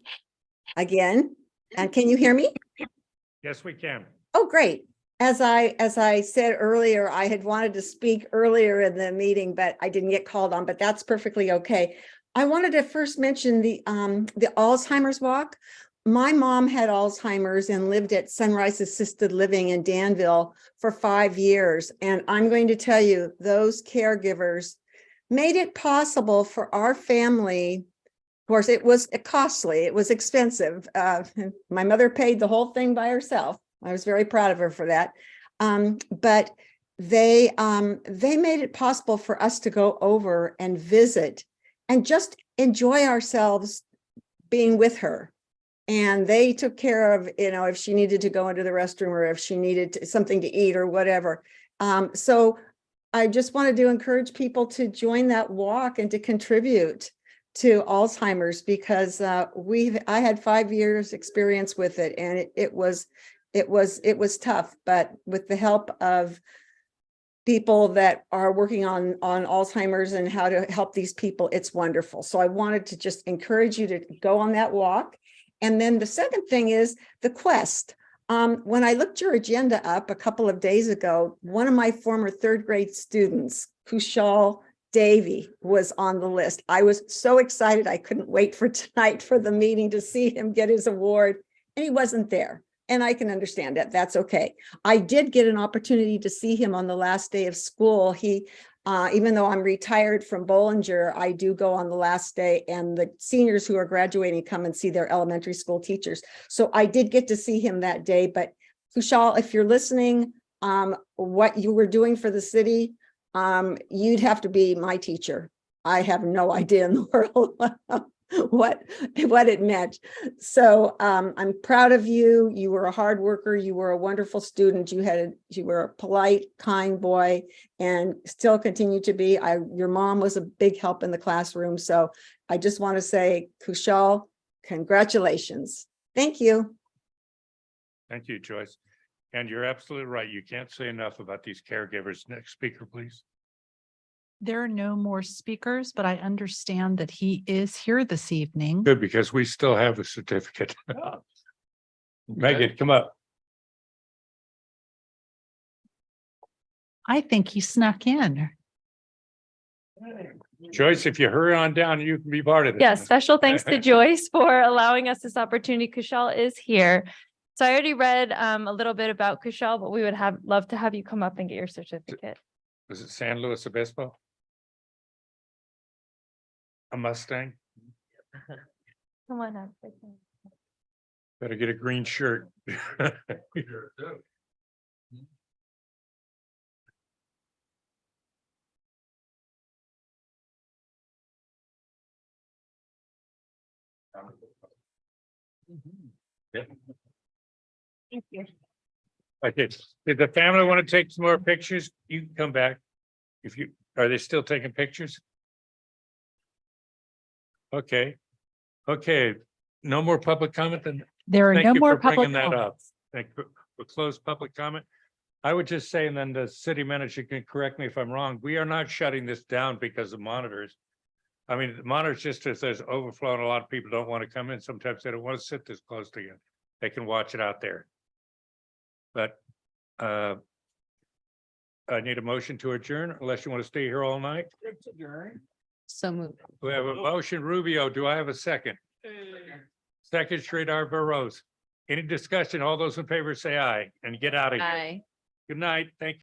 again, and can you hear me? Yes, we can. Oh, great. As I said earlier, I had wanted to speak earlier in the meeting, but I didn't get called on, but that's perfectly okay. I wanted to first mention the Alzheimer's walk. My mom had Alzheimer's and lived at Sunrise Assisted Living in Danville for 5 years. And I'm going to tell you, those caregivers made it possible for our family. Of course, it was costly, it was expensive. My mother paid the whole thing by herself. I was very proud of her for that. But they made it possible for us to go over and visit and just enjoy ourselves being with her. And they took care of, you know, if she needed to go into the restroom or if she needed something to eat or whatever. So I just wanted to encourage people to join that walk and to contribute to Alzheimer's, because I had 5 years experience with it, and it was tough, but with the help of people that are working on Alzheimer's and how to help these people, it's wonderful. So I wanted to just encourage you to go on that walk. And then the second thing is the quest. When I looked your agenda up a couple of days ago, one of my former 3rd grade students, Kushal Davy, was on the list. I was so excited. I couldn't wait for tonight for the meeting to see him get his award, and he wasn't there. And I can understand that. That's okay. I did get an opportunity to see him on the last day of school. He Even though I'm retired from Bollinger, I do go on the last day, and the seniors who are graduating come and see their elementary school teachers. So I did get to see him that day, but Kushal, if you're listening, what you were doing for the city, you'd have to be my teacher. I have no idea in the world what it meant. So I'm proud of you. You were a hard worker. You were a wonderful student. You were a polite, kind boy, and still continue to be. Your mom was a big help in the classroom. So I just want to say, Kushal, congratulations. Thank you. Thank you, Joyce. And you're absolutely right. You can't say enough about these caregivers. Next speaker, please. There are no more speakers, but I understand that he is here this evening. Good, because we still have a certificate. Megan, come up. I think he snuck in. Joyce, if you hurry on down, you can be part of this. Yes, special thanks to Joyce for allowing us this opportunity. Kushal is here. So I already read a little bit about Kushal, but we would love to have you come up and get your certificate. Was it San Luis Obispo? A Mustang? Come on up. Better get a green shirt. Yeah. Thank you. Okay, did the family want to take some more pictures? You can come back. Are they still taking pictures? Okay, no more public comment then? There are Thank no you more for bringing public that up. comments. Thank you. We'll close public comment. I would just say, and then the city manager can correct me if I'm wrong, we are not shutting this down because of monitors. I mean, the monitors, just as there's overflow and a lot of people don't want to come in, sometimes they don't want to sit this close together. They can watch it out there. But I need a motion to adjourn unless you want to stay here all night. So moved. We have a motion, Rubio. Do I have a second? Second, Sridhar Burrows. Any discussion? All those in favor say aye and get out of here. Aye. Good night. Thank you.